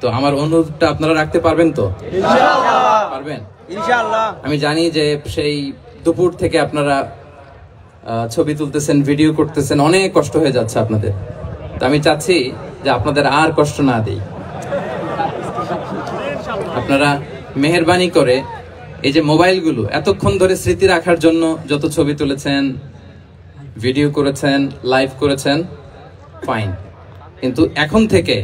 তো আমার অনুরোধটা আপনারা রাখতে পারবেন তো? ইনশাআল্লাহ পারবেন, ইনশাআল্লাহ। আমি জানি যে সেই দুপুর থেকে আপনারা ছবি তুলতেছেন, ভিডিও করতেছেন, অনেক কষ্ট হয়ে যাচ্ছে আপনাদের। তো আমি চাচ্ছি যে আপনাদের আর কষ্ট না দিই। আপনারা মেহেরবানি করে এই যে মোবাইলগুলো এতক্ষণ ধরে স্মৃতি রাখার জন্য যত ছবি তুলেছেন, ভিডিও করেছেন, লাইভ করেছেন, ফাইন, কিন্তু এখন থেকে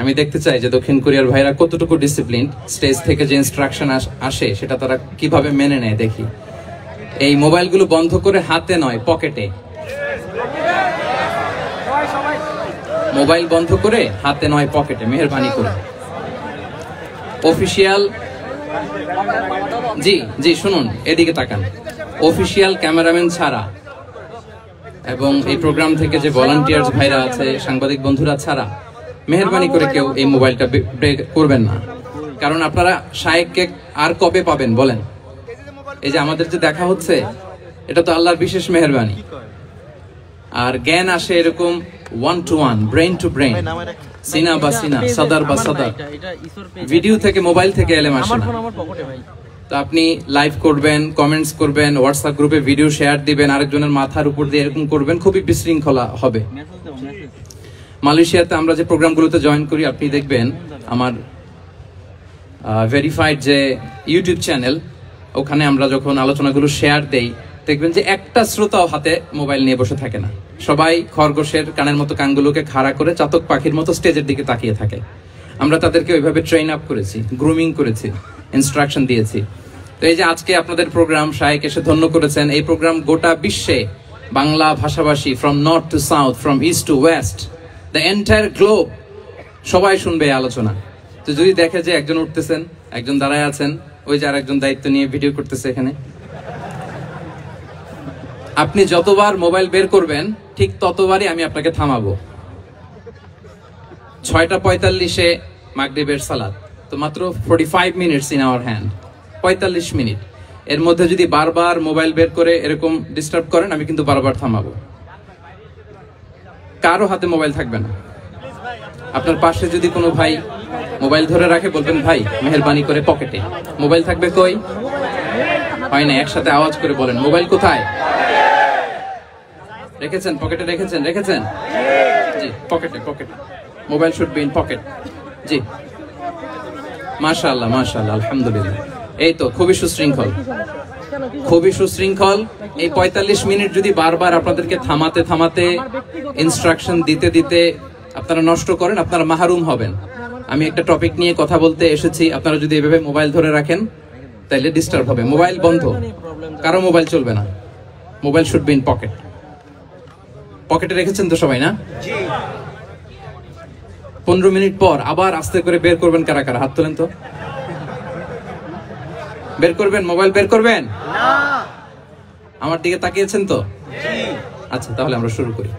আমি দেখতে চাই যে দক্ষিণ কোরিয়ার ভাইরা কতটুকু ডিসিপ্লিন, স্টেজ থেকে যে ইনস্ট্রাকশন আসে সেটা তারা কিভাবে মেনে নেয় দেখি। এই মোবাইলগুলো বন্ধ করে হাতে নয়, পকেটে। মোবাইল বন্ধ করে হাতে নয়, পকেটে, মেহেরবানি করে। অফিশিয়াল, জি জি শুনুন, এদিকে তাকান। অফিশিয়াল ক্যামেরাম্যান ছাড়া এবং এই প্রোগ্রাম থেকে যে ভলান্টিয়ার্স ভাইরা আছে, সাংবাদিক বন্ধুরা ছাড়া মেহেরবানি করে কেউ এই মোবাইলটা ব্রেক করবেন না। কারণ আপনারা শায়েককে আর কবে পাবেন বলেন? এই যে আমাদের যে দেখা হচ্ছে, এটা তো আল্লাহর বিশেষ মেহেরবানি। আর জ্ঞান আসে এরকম one to one, brain to brain, সিনা বা সিনা, সাদার বা সাদার। ভিডিও থেকে, মোবাইল থেকে এলেম আসে না। তো আপনি লাইভ করবেন, কমেন্টস করবেন, হোয়াটসঅ্যাপ গ্রুপে ভিডিও শেয়ার দিবেন, আরেকজনের মাথার উপর দিয়ে এরকম করবেন, খুবই বিশৃঙ্খলা হবে। মালয়েশিয়াতে আমরা যে প্রোগ্রামগুলোতে জয়েন করি, আপনি দেখবেন আমার ভেরিফাইড যে ইউটিউব চ্যানেল, ওখানে আমরা যখন আলোচনাগুলো শেয়ার দেই, দেখবেন যে একটা শ্রোতাও হাতে মোবাইল নিয়ে বসে থাকে না। সবাই খরগোশের কানের মতো কানগুলোকে খাড়া করে চাতক পাখির মতো স্টেজের দিকে তাকিয়ে থাকে। আমরা তাদেরকে ওইভাবে ট্রেন আপ করেছি, গ্রুমিং করেছি, ইনস্ট্রাকশন দিয়েছি। তো এই যে আজকে আপনাদের প্রোগ্রাম, শায়েক এসে ধন্য করেছেন, এই প্রোগ্রাম গোটা বিশ্বে বাংলা ভাষাভাষী, from north two south, from east two West, the entire globe, সবাই শুনবে এই আলোচনা। তো যদি দেখে যে একজন উঠতেছেন, একজন দাঁড়ায় আছেন, ওই যে আরেকজন দায়িত্ব নিয়ে ভিডিও করতেছে এখানে, আপনি যতবার মোবাইল বের করবেন ঠিক ততবারই আমি আপনাকে থামাবো। 6:45-এ মাগরিবের সালাত, তো মাত্র 45 minutes in our hand, 45 minute. এর মধ্যে যদি বারবার মোবাইল বের করে এরকম ডিস্টার্ব করেন, আমি কিন্তু বারবার থামাবো। কারো হাতে মোবাইল থাকবে না। আপনার পাশে যদি কোনো ভাই মোবাইল ধরে রাখে, বলবেন ভাই মেহেরবানি করে পকেটে। মোবাইল থাকবে কই? হয় না, একসাথে আওয়াজ করে বলেন, মোবাইল কোথায় রেখেছেন? পকেটে রেখেছেন? রেখেছেন? জি, পকেটে, পকেটে। Mobile should be in pocket. জি, মাশাআল্লাহ, মাশাআল্লাহ, আলহামদুলিল্লাহ। এই তো, খুবই সুশৃঙ্খল, খুবই সুশৃঙ্খল। এই 45 মিনিট যদি বারবার আপনাদেরকে থামাতে থামাতে, ইনস্ট্রাকশন দিতে দিতে আপনারা নষ্ট করেন, আপনারা মাহরুম হবেন। আমি একটা টপিক নিয়ে কথা বলতে এসেছি, আপনারা যদি এভাবে মোবাইল ধরে রাখেন তাহলে ডিস্টার্ব হবে। মোবাইল বন্ধ, কারো মোবাইল চলবে না। Mobile should be in pocket. পকেটে রেখেছেন তো সবাই, না? 15 মিনিট পর আবার আস্তে করে বের করবেন। কারা কারা হাত তোলেন তো? বের করবেন? মোবাইল বের করবেন না? আমার দিকে তাকিয়েছেন তো? আচ্ছা, তাহলে আমরা শুরু করি।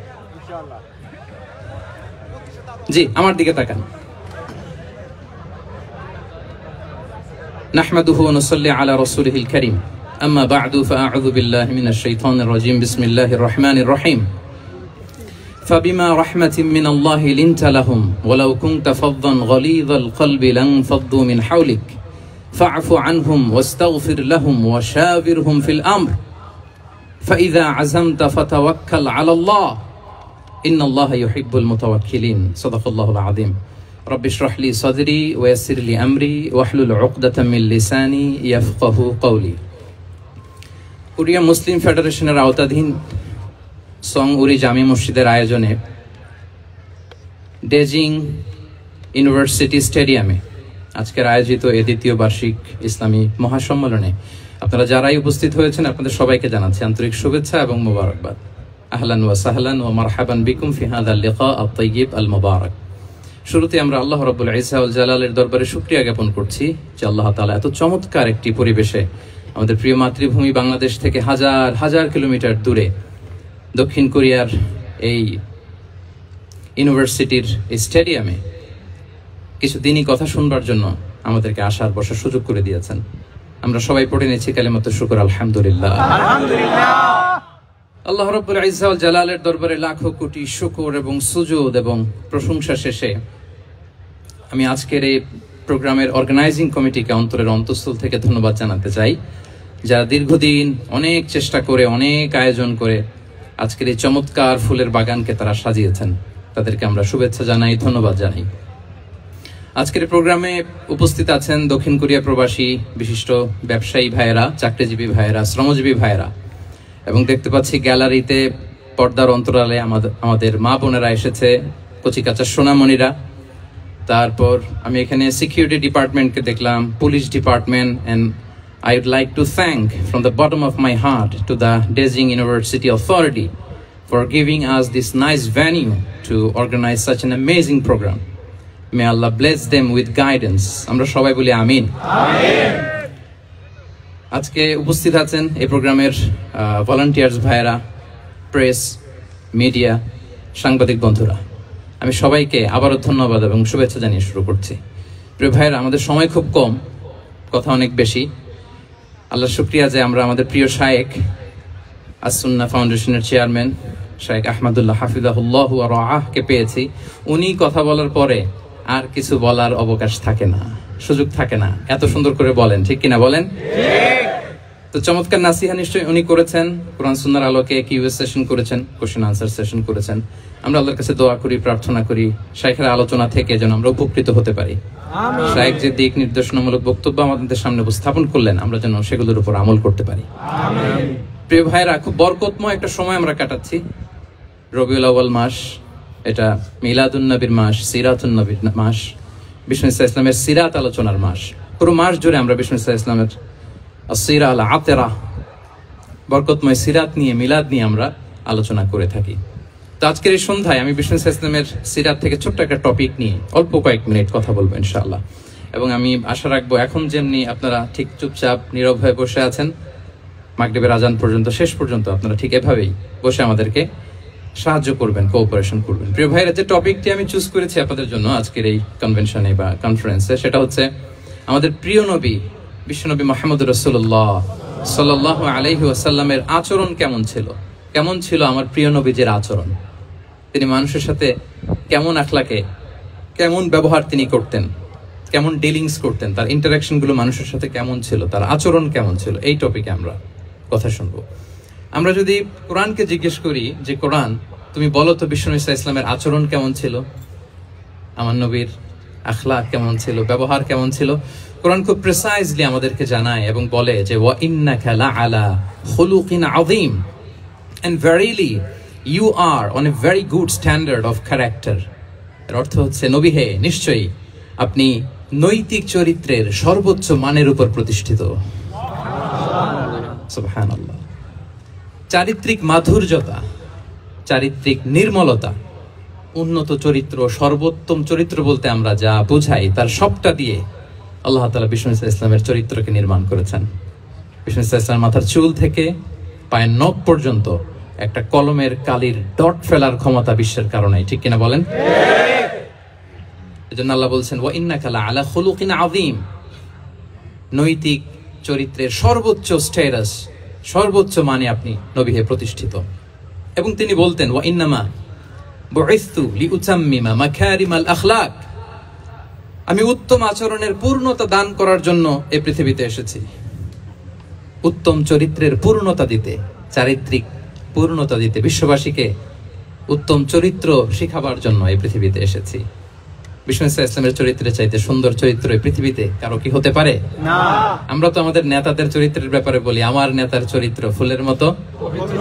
জি, আমার দিকে তাকান। নাহমাদুহু ওয়া নুসাল্লি আলা রাসূলিহিল কারীম, আম্মা বা'দু, ফাআউযু বিল্লাহি মিনাশ শাইতানির রাজীম, বিসমিল্লাহির রহমানির রহিম। فبما رحمة من الله لنت لهم ولو كنت فظا غليظ القلب لانفضوا من حولك فاعف عنهم واستغفر لهم وشاورهم في الأمر فإذا عزمت فتوكل على الله إن الله يحب المتوكلين صدق الله العظيم رب اشرح لي صدري ويسر لي أمري واحلل عقدة من لساني يفقه قولي। কোরিয়া মুসলিম ফেডারেশনের আওতাধীন সং উরি জামি মসজিদের আয়োজনে ডেজিং ইউনিভার্সিটি স্টেডিয়ামে আজকের আয়োজিত এই দ্বিতীয় বার্ষিক ইসলামী মহাসম্মেলনে আপনারা যারাই উপস্থিত হয়েছেন, আপনাদের সবাইকে জানাচ্ছি আন্তরিক শুভেচ্ছা এবং মোবারকবাদ। আহলান ওয়া সাহলান ওয়া মারহাবান বিকুম ফি হাযাল লিকা আত-তাইয়িব আল মুবারাক। শুরুতে আমরা আল্লাহ রাব্বুল ইজ্জা ওয়াল জালালের দরবারে শুকরিয়া জ্ঞাপন করছি যে আল্লাহ তাআলা এত চমৎকার একটি পরিবেশে আমাদের প্রিয় মাতৃভূমি বাংলাদেশ থেকে হাজার হাজার কিলোমিটার দূরে দক্ষিণ কোরিয়ার এই ইউনিভার্সিটির স্টেডিয়ামে কিছু দিনই কথা শুনবার জন্য আমাদেরকে আসার বসার সুযোগ করে দিয়েছেন। আমরা সবাই পড়ে নিয়েছি কালিমাতুশ শুকর, আলহামদুলিল্লাহ। আল্লাহ রাব্বুল ইজ্জা ওয়াল জালালের দরবারে লাখো কোটি শুকর এবং সুজুদ এবং প্রশংসা শেষে আমি আজকের এই প্রোগ্রামের অর্গানাইজিং কমিটিকে অন্তরের অন্তঃস্থল থেকে ধন্যবাদ জানাতে চাই, যারা দীর্ঘদিন অনেক চেষ্টা করে, অনেক আয়োজন করে আজকের এই চমৎকার ফুলের বাগানকে তারা সাজিয়েছেন। তাদেরকে আমরা শুভেচ্ছা জানাই, ধন্যবাদ জানাই। আজকের প্রোগ্রামে উপস্থিত আছেন দক্ষিণ কোরিয়া প্রবাসী বিশিষ্ট ব্যবসায়ী ভাইয়েরা, চাকরিজীবী ভাইয়েরা, শ্রমজীবী ভাইয়েরা, এবং দেখতে পাচ্ছি গ্যালারিতে পর্দার অন্তরালে আমাদের মা বোনেরা এসেছে, কচিকাঁচা সোনামণিরা। তারপর আমি এখানে সিকিউরিটি ডিপার্টমেন্টকে দেখলাম, police department, and I would like to thank from the bottom of my heart to the Daejeon University Authority for giving us this nice venue to organize such an amazing program. May Allah bless them with guidance. আমরা সবাই বলি আমিন। আমিন। আজকে উপস্থিত আছেন এই প্রোগ্রামের volunteers ভাইয়েরা, press, media, সাংবাদিক বন্ধুরা। আমি সবাইকে আবারও ধন্যবাদ এবং শুভেচ্ছা জানিয়ে শুরু করছি। প্রিয় ভাইয়েরা, আমাদের সময় খুব কম, কথা অনেক বেশি। আল্লাহ শুকরিয়া যে আমরা আমাদের প্রিয় শায়েখ আস-সুন্নাহ ফাউন্ডেশনের চেয়ারম্যান শায়েখ আহমদুল্লাহ হাফিজাহুল্লাহ ওয়া রাআহকে পেয়েছি। উনি কথা বলার পরে আর কিছু বলার অবকাশ থাকে না, সুযোগ থাকে না, এত সুন্দর করে বলেন, ঠিক কিনা বলেন? তো চমৎকার নাসিহা নিশ্চয়ই উনি করেছেন, কোরআন সুন্নাহর আলোকে কিউএস সেশন করেছেন, কোশ্চেন আনসার সেশন করেছেন। আমরা আল্লাহর কাছে দোয়া করি, প্রার্থনা করি শায়েখের আলোচনা থেকে যেন আমরা উপকৃত হতে পারি। শায়েখ যে দিক নির্দেশনামূলক বক্তব্য আমাদের সামনে উপস্থাপন করলেন, আমরা যেন সেগুলোর উপর আমল করতে পারি। প্রিয় ভাইয়েরা, খুব বরকতময় একটা সময় আমরা কাটাচ্ছি। রবিউল আউয়াল মাস, এটা মিলাদুন নবীর মাস, সিরাতুন নবীর মাস, বিষ্ণু ইসলামের সিরাত আলোচনার মাস। পুরো মাস জুড়ে আমরা বিষ্ণু ইসলামের আসিরা আল আতেরা, বরকতময় সিরাত নিয়ে, মিলাদ নিয়ে আমরা আলোচনা করে থাকি। তো আজকের এই সন্ধ্যায় আমি বিষ্ণু ইসলামের সিরাত থেকে ছোট্ট একটা টপিক নিয়ে অল্প কয়েক মিনিট কথা বলবো ইনশাআল্লাহ। এবং আমি আশা রাখবো এখন যেমনি আপনারা ঠিক চুপচাপ নীরব হয়ে বসে আছেন মাগরিবের আজান পর্যন্ত, শেষ পর্যন্ত আপনারা ঠিক এভাবেই বসে আমাদেরকে সাহায্য করবেন, কোঅপারেশন করবেন। প্রিয় ভাইরা, যে টপিকটি আমি চুজ করেছি আপনাদের জন্য আজকের এই কনভেনশনে বা কনফারেন্সে, সেটা হচ্ছে আমাদের প্রিয় নবী বিশ্বনবী মুহাম্মদ রাসূলুল্লাহ সাল্লাল্লাহু আলাইহি ওয়াসাল্লামের আচরণ কেমন ছিল। কেমন ছিল আমার প্রিয় নবীজির আচরণ? তিনি মানুষের সাথে কেমন আখলাকে, কেমন ব্যবহার তিনি করতেন, কেমন ডিলিংস করতেন, তার ইন্টারাকশন গুলো মানুষের সাথে কেমন ছিল, তার আচরণ কেমন ছিল, এই টপিকে আমরা কথা শুনবো। আমরা যদি কোরআনকে জিজ্ঞেস করি যে কোরআন, তুমি বলো তো বিষ্ণু ইসলামের আচরণ কেমন ছিল, আমার নবীর আখলাক কেমন ছিল, ব্যবহার কেমন ছিল, কোরআন খুব প্রিসাইজলি আমাদেরকে জানায় এবং বলে যে ওয়া ইন্নাকা লাআলা খুলুকিন আযীম, and verily you are on a very good standard of character. এর অর্থ হচ্ছে, নবী হে, নিশ্চয়ই আপনি নৈতিক চরিত্রের সর্বোচ্চ মানের উপর প্রতিষ্ঠিত। সুবহানাল্লাহ। চারিত্রিক মাধুর্যতা, চারিত্রিক নির্মলতা, উন্নত চরিত্র, সর্বোত্তম চরিত্র বলতে আমরা যা বুঝাই তার সবটা দিয়ে আল্লাহ তাআলা বিষ্ণু ইসলামের চরিত্রকে নির্মাণ করেছেন। বিষ্ণু ইসলামের মাথার চুল থেকে পায়ের নখ পর্যন্ত একটা কলমের কালির ডট ফেলার ক্ষমতা বিশ্বের কারণে, ঠিক কিনা বলেন? এজন্য আল্লাহ বলছেন ওয়া ইন্নাকা লাআলা খুলুকিন আযীম, নৈতিক চরিত্রের সর্বোচ্চ স্ট্যাটাস, সর্বোচ্চ মানে আপনি নবী হে প্রতিষ্ঠিত। এবং তিনি বলতেন ওয়া ইন্নামা বুইসতু লিউতাম্মিমা মাকারিমাল আখলাক, আমি উত্তম আচরণের পূর্ণতা দান করার জন্য এই পৃথিবীতে এসেছি। উত্তম চরিত্রের পূর্ণতা দিতে, চারিত্রিক পূর্ণতা দিতে, বিশ্ববাসীকে উত্তম চরিত্র শিখাবার জন্য এই পৃথিবীতে এসেছি। বিষ্ণু ইসলামের চরিত্রের চাইতে সুন্দর চরিত্র এই পৃথিবীতে কারো কি হতে পারে? না। আমরা তো আমাদের নেতাদের চরিত্রের ব্যাপারে বলি, আমার নেতার চরিত্র ফুলের মতো পবিত্র।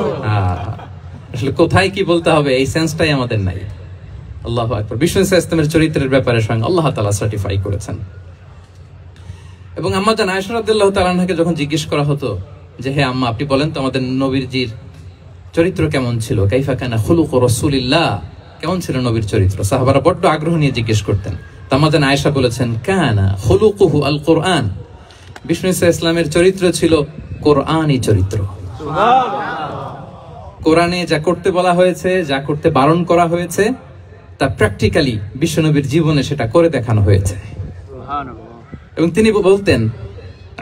আসলে কোথায় কি বলতে হবে এই সেন্সটাই আমাদের নাই। আল্লাহু আকবার। বিষ্ণু ইসলামের চরিত্রের ব্যাপারে স্বয়ং আল্লাহ তাআলা সার্টিফাই করেছেন। এবং আম্মা জান আয়েশা রাদিয়াল্লাহু তাআলা আনহাকে যখন জিজ্ঞেস করা হতো যে হে আম্মা, আপনি বলেন তো আমাদের নবীজির চরিত্র কেমন ছিল, কাইফা কানা খুলুকু রাসূলিল্লাহ, কেমন ছিল নবীর চরিত্র, সাহাবারা বড্ড আগ্রহ নিয়ে জিজ্ঞেস করতেন। আম্মা জান আয়েশা বলেছেন কানা খুলুকুহু আল কুরআন, বিষ্ণু ইসলামের চরিত্র ছিল কোরআনী চরিত্র। কোরআনে যা করতে বলা হয়েছে, যা করতে বারণ করা হয়েছে, তা প্র্যাকটিক্যালি বিশ্বনবীর জীবনে সেটা করে দেখানো হয়েছে। এবং তিনি বলতেন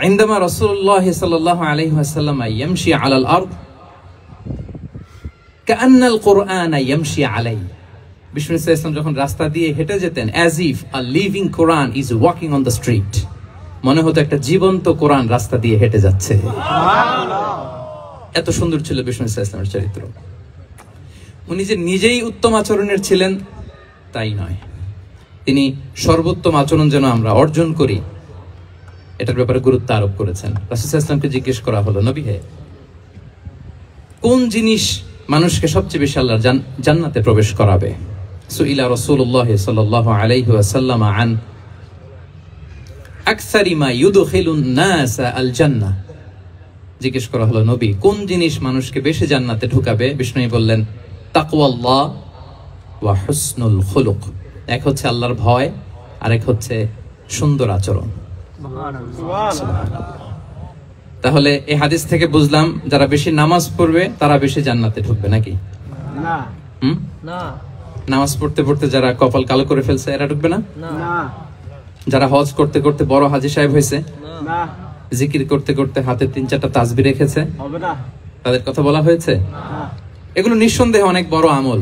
ইনদামা রাসূলুল্লাহ সাল্লাল্লাহু আলাইহি ওয়াসাল্লাম ইয়ামশি আলাল আরদ কাআন্নাল কুরআন ইয়ামশি আলাই, বিষ্ণু ইসলাম যখন রাস্তা দিয়ে হেঁটে যেতেন, as if a living Quran is walking on the street, মনে হতো একটা জীবন্ত কোরআন রাস্তা দিয়ে হেঁটে যাচ্ছে। এত সুন্দর ছিল বিষ্ণু ইসলামের চরিত্র। উনি যে নিজেই উত্তম আচরণের ছিলেন তাই নয়, তিনি সর্বোত্তম আচরণ যেন আমরা অর্জন করি এটার ব্যাপারে গুরুত্ব আরোপ করেছেন। রাসূল সাল্লাল্লাহু আলাইহি ওয়াসাল্লামকে জিজ্ঞেস করা হলো, নবী হে, কোন জিনিস মানুষকে সবচেয়ে বেশি আল্লাহর জান্নাতে প্রবেশ করাবে? সুইলা রাসূলুল্লাহ সাল্লাল্লাহু আলাইহি ওয়াসাল্লাম আন আকসারি মা ইউদখিলুন নাস আল জান্নাহ। জিজ্ঞেস করা হলো, নবী কোন জিনিস মানুষকে বেশি জান্নাতে ঢুকাবে? বিষ্ণু বললেন, তাকওয়াল্লাহ ওয়া হুসনুল খুলুক। এক হচ্ছে আল্লাহর ভয়, আর এক হচ্ছে সুন্দর আচরণ। তাহলে এই হাদিস থেকে বুঝলাম যারা বেশি নামাজ পড়বে তারা বেশি জান্নাতে ঢুকবে নাকি? না। নামাজ পড়তে পড়তে যারা কপাল কালো করে ফেলছে এরা ঢুকবে না? যারা হজ করতে করতে বড় হাজী সাহেব হয়েছে, জিকির করতে করতে হাতে 3-4টা তাসবিহ রেখেছে, তাদের কথা বলা হয়েছে? এগুলো নিঃসন্দেহে অনেক বড় আমল,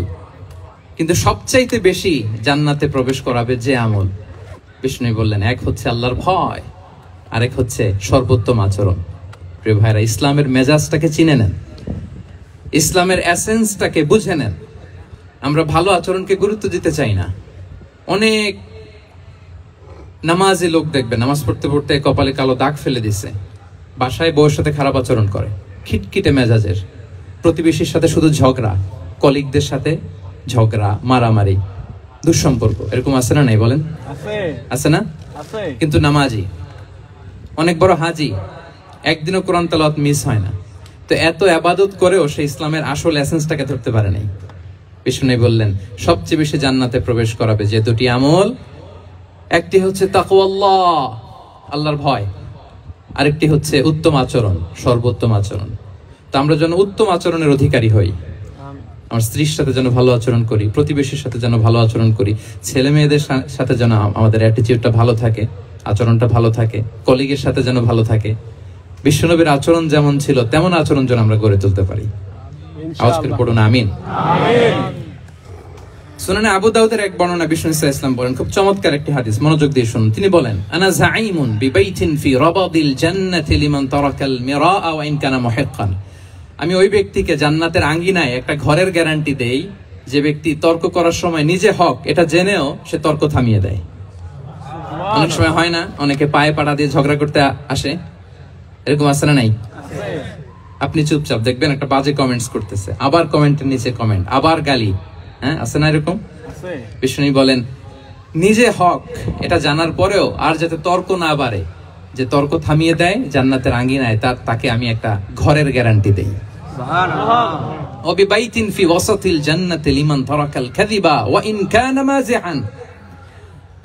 কিন্তু সবচাইতে বেশি জান্নাতে প্রবেশ করাবে যে আমল, বিষ্ণু বললেন এক হচ্ছে আল্লাহর ভয়, আরেক হচ্ছে সর্বোত্তম আচরণ। প্রিয় ভাইরা, ইসলামের মেজাজটাকে চিনে নেন, ইসলামের এসেন্সটাকে বুঝে নেন। আমরা ভালো আচরণকে গুরুত্ব দিতে চাই না। অনেক নামাজি লোক দেখবেন নামাজ পড়তে পড়তে কপালে কালো দাগ ফেলে দিছে, বাসায় বউয়ের সাথে খারাপ আচরণ করে, খিটখিটে মেজাজের, প্রতিবেশীর সাথে শুধু ঝগড়া, কলিগদের সাথে ঝগড়া, মারামারি, দুঃসম্পর্ক, এরকম আছে না? নাই বলেন, আছে না? কিন্তু নামাজি, অনেক বড় হাজি, একদিনও কোরআন তেলাওয়াত মিস হয় না। তো এত ইবাদত করেও সে ইসলামের আসল এসেন্সটাকে ধরতে পারে নাই। বিষ্ণু বললেন সবচেয়ে বেশি জান্নাতে প্রবেশ করাবে যে দুটি আমল, একটি হচ্ছে তাকওয়াল্লাহ, আল্লাহর ভয়, আরেকটি হচ্ছে উত্তম আচরণ, সর্বোত্তম আচরণ। তো আমরা যেন উত্তম আচরণের অধিকারী হই, আমার স্ত্রীর সাথে যেন ভালো আচরণ করি, প্রতিবেশীর সাথে যেন ভালো আচরণ করি, ছেলে মেয়েদের সাথে যেন আমাদের অ্যাটিটিউডটা ভালো থাকে, আচরণটা ভালো থাকে, কলিগের সাথে যেন ভালো থাকে। বিশ্বনবীর আচরণ যেমন ছিল তেমন আচরণ যেন আমরা গড়ে তুলতে পারি। আওয়াজ করে পড়ুন আমিন। সুনানে আবু দাউদের এক বর্ণনা, বিষ্ণু ইসলাম বলেন, খুব চমৎকার একটি হাদিস, মনোযোগ দিয়ে শুনুন। তিনি বলেন, আনা যাঈমুন বিবাইতিন ফি রাবাদিল জান্নাতি লিমান তারাকাল মিরাআ ওয়া ইন কানা মুহিক্কান। আমি ওই ব্যক্তিকে জান্নাতের আঙ্গিনায় একটা ঘরের গ্যারান্টি দেই যে ব্যক্তি তর্ক করার সময় নিজে হক এটা জেনেও সে তর্ক থামিয়ে দেয়। অনেক সময় হয় না, অনেকে পায়ে পাড়া দিয়ে ঝগড়া করতে আসে, এরকম আছে না নাই? আপনি চুপচাপ দেখবেন একটা বাজে কমেন্টস করতেছে, আবার কমেন্টের নিচে কমেন্ট, আবার গালি, হ্যাঁ আছে না এরকম? বিষ্ণু বলেন নিজে হক এটা জানার পরেও আর যাতে তর্ক না বাড়ে, যে তর্ক থামিয়ে দেয় জান্নাতের আঙ্গিনায়, তাকে আমি একটা ঘরের গ্যারান্টি দেই। সুবহানাল্লাহ। ওয়াবিবাইতিন ফি ওয়াসাতিল জান্নাতি লিমান তারাকাল কাযিবা ওয়া ইন কানা মাযিহান।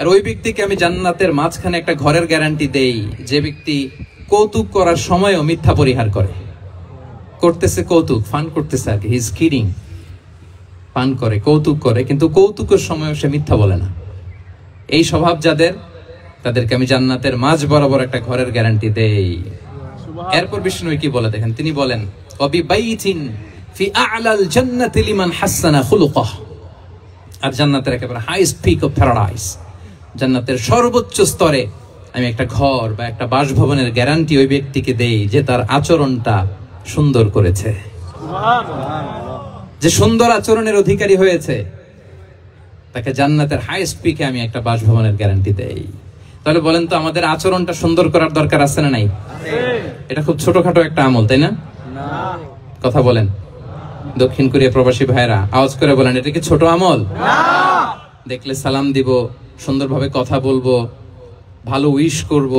আর ওই ব্যক্তিকে আমি জান্নাতের মাঝখানে একটা ঘরের গ্যারান্টি দেই যে ব্যক্তি কৌতুক করার সময়ও মিথ্যা পরিহার করে। করতেছে কৌতুক, ফান করতেছে আর কি, হি ইজ কিডিং, পান করে, কৌতুক করে, কিন্তু কৌতুকের সময়ও সে মিথ্যা বলে না। এই স্বভাব যাদের, তাদেরকে আমি জান্নাতের মাঝ বরাবর একটা ঘরের গ্যারান্টি দেই। এরপর বিষ্ণু কি বলে দেখেন, তিনি বলেন ওয়াবিবাইতিন ফি আ'লাল জান্নাতি লিমান হাসানা খুলুকাহ। আর জান্নাতের একেবারে হাইস্ট পিক অফ প্যারাডাইস, জান্নাতের সর্বোচ্চ স্তরে আমি একটা ঘর বা একটা বাসভবনের গ্যারান্টি ওই ব্যক্তিকে দেই যে তার আচরণটা সুন্দর করেছে, যে সুন্দর আচরণের অধিকারী হয়েছে, তাকে জান্নাতের হাইস্ট পিকে আমি একটা বাসভবনের গ্যারান্টি দেই। তাহলে বলেন তো আমাদের আচরণটা সুন্দর করার দরকার আছে না নাই? এটা খুব ছোটখাটো একটা আমল, তাই না? কথা বলেন দক্ষিণ কোরিয়া প্রবাসী ভাইরা, আওয়াজ করে বলেন এটা কি ছোট আমল? দেখলে সালাম দিব, সুন্দরভাবে কথা বলবো, ভালো উইশ করব,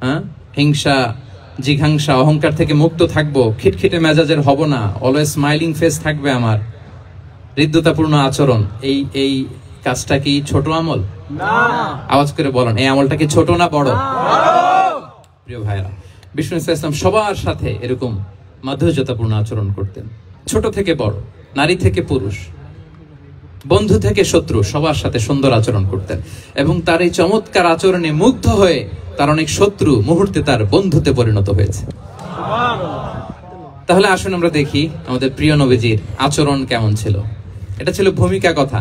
হ্যাঁ, হিংসা জিঘাংসা অহংকার থেকে মুক্ত থাকবো, খিটখিটে মেজাজের হব না, অলওয়েজ স্মাইলিং ফেস থাকবে আমার, হৃদ্যতাপূর্ণ আচরণ। এই কাজটা কি ছোট আমল? না। আওয়াজ করে বলেন এই আমলটা কি ছোট না বড়? প্রিয় ভাইরা, বিষ্ণু ইসলাম সবার সাথে এরকম মাধুর্যতাপূর্ণ আচরণ করতেন, ছোট থেকে বড়, নারী থেকে পুরুষ, বন্ধু থেকে শত্রু, সবার সাথে সুন্দর আচরণ করতেন। এবং তার এই চমৎকার আচরণে মুগ্ধ হয়ে তার অনেক শত্রু মুহূর্তে তার বন্ধুতে পরিণত হয়েছে। তাহলে আসুন আমরা দেখি আমাদের প্রিয় নবীজির আচরণ কেমন ছিল। এটা ছিল ভূমিকা কথা।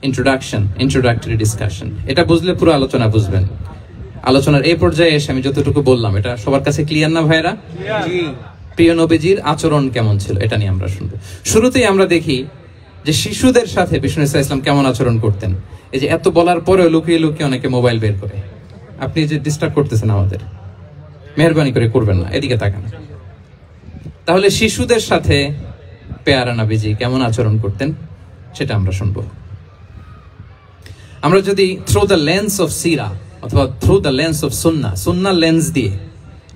Introductory discussion. এটা বুঝলে পুরো আলোচনা বুঝবেন। আলোচনার এই পর্যায়ে এসে আমি যতটুকু বললাম এটা সবার কাছে ক্লিয়ার না ভাইরা? প্রিয় নবীজির আচরণ কেমন ছিল এটা নিয়ে আমরা শুনবো। শুরুতেই আমরা দেখি যে শিশুদের সাথে বিষ্ণু ইসলাম কেমন আচরণ করতেন। এই যে এত বলার পরেও লুকিয়ে লুকিয়ে অনেকে মোবাইল বের করে। আপনি যে ডিস্টার্ব করতেছেন আমাদের, মেহরবানি করে করবেন না, এদিকে তাকান। তাহলে শিশুদের সাথে পেয়ারা নবীজি কেমন আচরণ করতেন সেটা আমরা শুনবো। আমরা যদি থ্রু দ্য লেন্স অফ সিরা অথবা through the lens of Sunnah lens দিয়ে,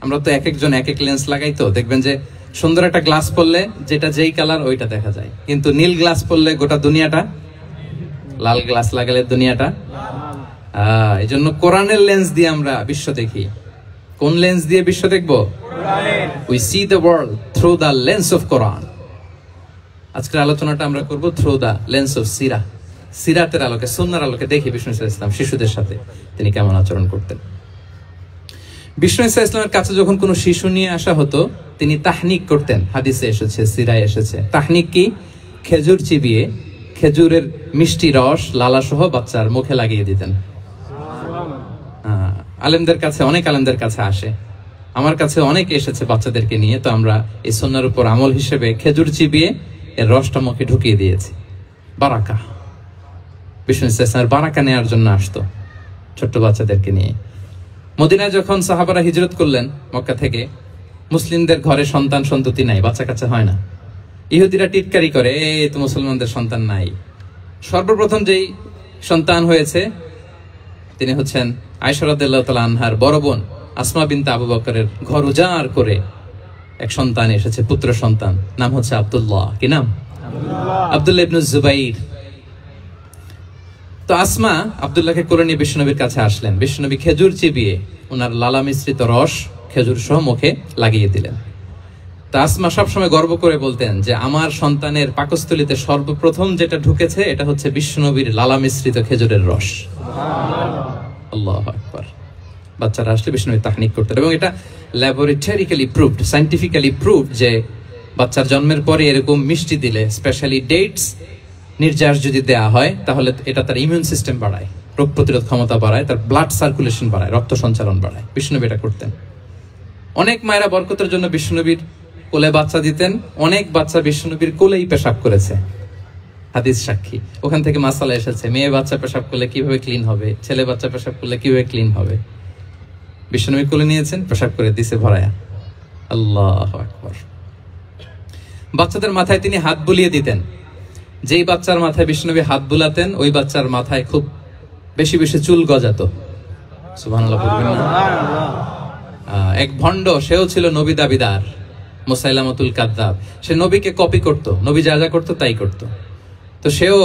আমরা তো এক একজন এক এক লেন্স লাগাই, তো দেখবেন যে সুন্দর একটা গ্লাস পড়লে যেটা যেই কালার ওইটা দেখা যায়, কিন্তু নীল গ্লাস পড়লে গোটা দুনিয়াটা, লাল গ্লাস লাগালে দুনিয়াটা। এই জন্য কোরআনের লেন্স দিয়ে আমরা বিশ্ব দেখি। কোন লেন্স দিয়ে বিশ্ব দেখবো? We see the world through the lens of Quran. আজকের আলোচনাটা আমরা করব থ্রু দ্য লেন্স অফ সিরাতের আলোকে, সুন্নাহর আলোকে দেখি বিষ্ণু ইসলাম শিশুদের সাথে তিনি কেমন আচরণ করতেন। বিষ্ণু ইসলামের কাছে যখন কোনো শিশু নিয়ে আসা হতো তিনি তাহনিক করতেন। হাদিসে এসেছে, সিরায় এসেছে। তাহনিক কি? খেজুর চিবিয়ে খেজুরের মিষ্টি রস লালা সহ বাচ্চার মুখে লাগিয়ে দিতেন। আলেমদের কাছে, অনেক আলেমদের কাছে আসে, আমার কাছে অনেকে এসেছে বাচ্চাদেরকে নিয়ে। তো আমরা এই সুন্নাহর উপর আমল হিসেবে খেজুর চিবিয়ে এর রসটা মুখে ঢুকিয়ে দিয়েছি। বারাকা, বিষ্ণু ইসলামের বারাকা নেওয়ার জন্য আসতো ছোট্ট বাচ্চাদেরকে নিয়ে। মদিনায় যখন সাহাবারা হিজরত করলেন মক্কা থেকে, মুসলিমদের ঘরে সন্তান সন্ততি নাই, বাচ্চা কাচ্চা হয় না। ইহুদিরা টিটকারি করে, এই তো মুসলমানদের সন্তান নাই। সর্বপ্রথম যেই সন্তান হয়েছে তিনি হচ্ছেন আয়েশা রাদিয়াল্লাহু তাআলা আনহার বড় বোন আসমা বিনতে আবু বকরের ঘর উজাড় করে এক সন্তান এসেছে, পুত্র সন্তান, নাম হচ্ছে আব্দুল্লাহ। কি নাম? আব্দুল্লাহ ইবনে জুবাইর। তো আসমা আব্দুল্লাহকে কোলে নিয়ে বিশ্বনবীর কাছে আসলেন। বিশ্বনবী খেজুর চিবিয়ে ওনার লালা মিশ্রিত রস খেজুর সহ মুখে লাগিয়ে দিলেন। তো আসমা সবসময় গর্ব করে বলতেন যে আমার সন্তানের পাকস্থলীতে সর্বপ্রথম যেটা ঢুকেছে এটা হচ্ছে বিশ্বনবীর লালা মিশ্রিত খেজুরের রস। আল্লাহু আকবার। বাচ্চারা আসলে বিষ্ণু তাহনিক করতেন, এবং এটা ল্যাবরেটরিক্যালি প্রুভড, সায়েন্টিফিক্যালি প্রুভড যে বাচ্চার জন্মের পরে এরকম মিষ্টি দিলে, স্পেশালি ডেটস নির্যাস যদি দেয়া হয়, তাহলে এটা তার ইমিউন সিস্টেম বাড়ায়, রোগ প্রতিরোধ ক্ষমতা বাড়ায়, তার ব্লাড সার্কুলেশন বাড়ায়, রক্ত সঞ্চালন বাড়ায়। বিষ্ণুনবী এটা করতেন। অনেক মায়েরা বরকতের জন্য বিষ্ণুনবীর কোলে বাচ্চা দিতেন। অনেক বাচ্চা বিষ্ণুনবীর কোলেই পেশাব করেছে, হাদিস সাক্ষী। ওখান থেকে মাসালা এসেছে, মেয়ে বাচ্চা পেশাব করলে কিভাবে ক্লিন হবে, ছেলে বাচ্চা পেশাব করলে কিভাবে ক্লিন হবে। বিষ্ণুনবী কোলে নিয়েছেন, পেশাব করে দিছে ভরায়া। আল্লাহু আকবার। বাচ্চাদের মাথায় তিনি হাত বুলিয়ে দিতেন। যেই বাচ্চার মাথায় বিষ্ণুনবী হাত বুলাতেন ওই বাচ্চার মাথায় খুব বেশি বেশি চুল গজাতো। সুবহানাল্লাহ বলবেন না? এক ভণ্ড, সেও ছিল নবী দাবিদার, মুসাইলামাতুল কাযযাব। সে নবীকে কপি করত, নবী যা যা করতো তাই করত। তো সেও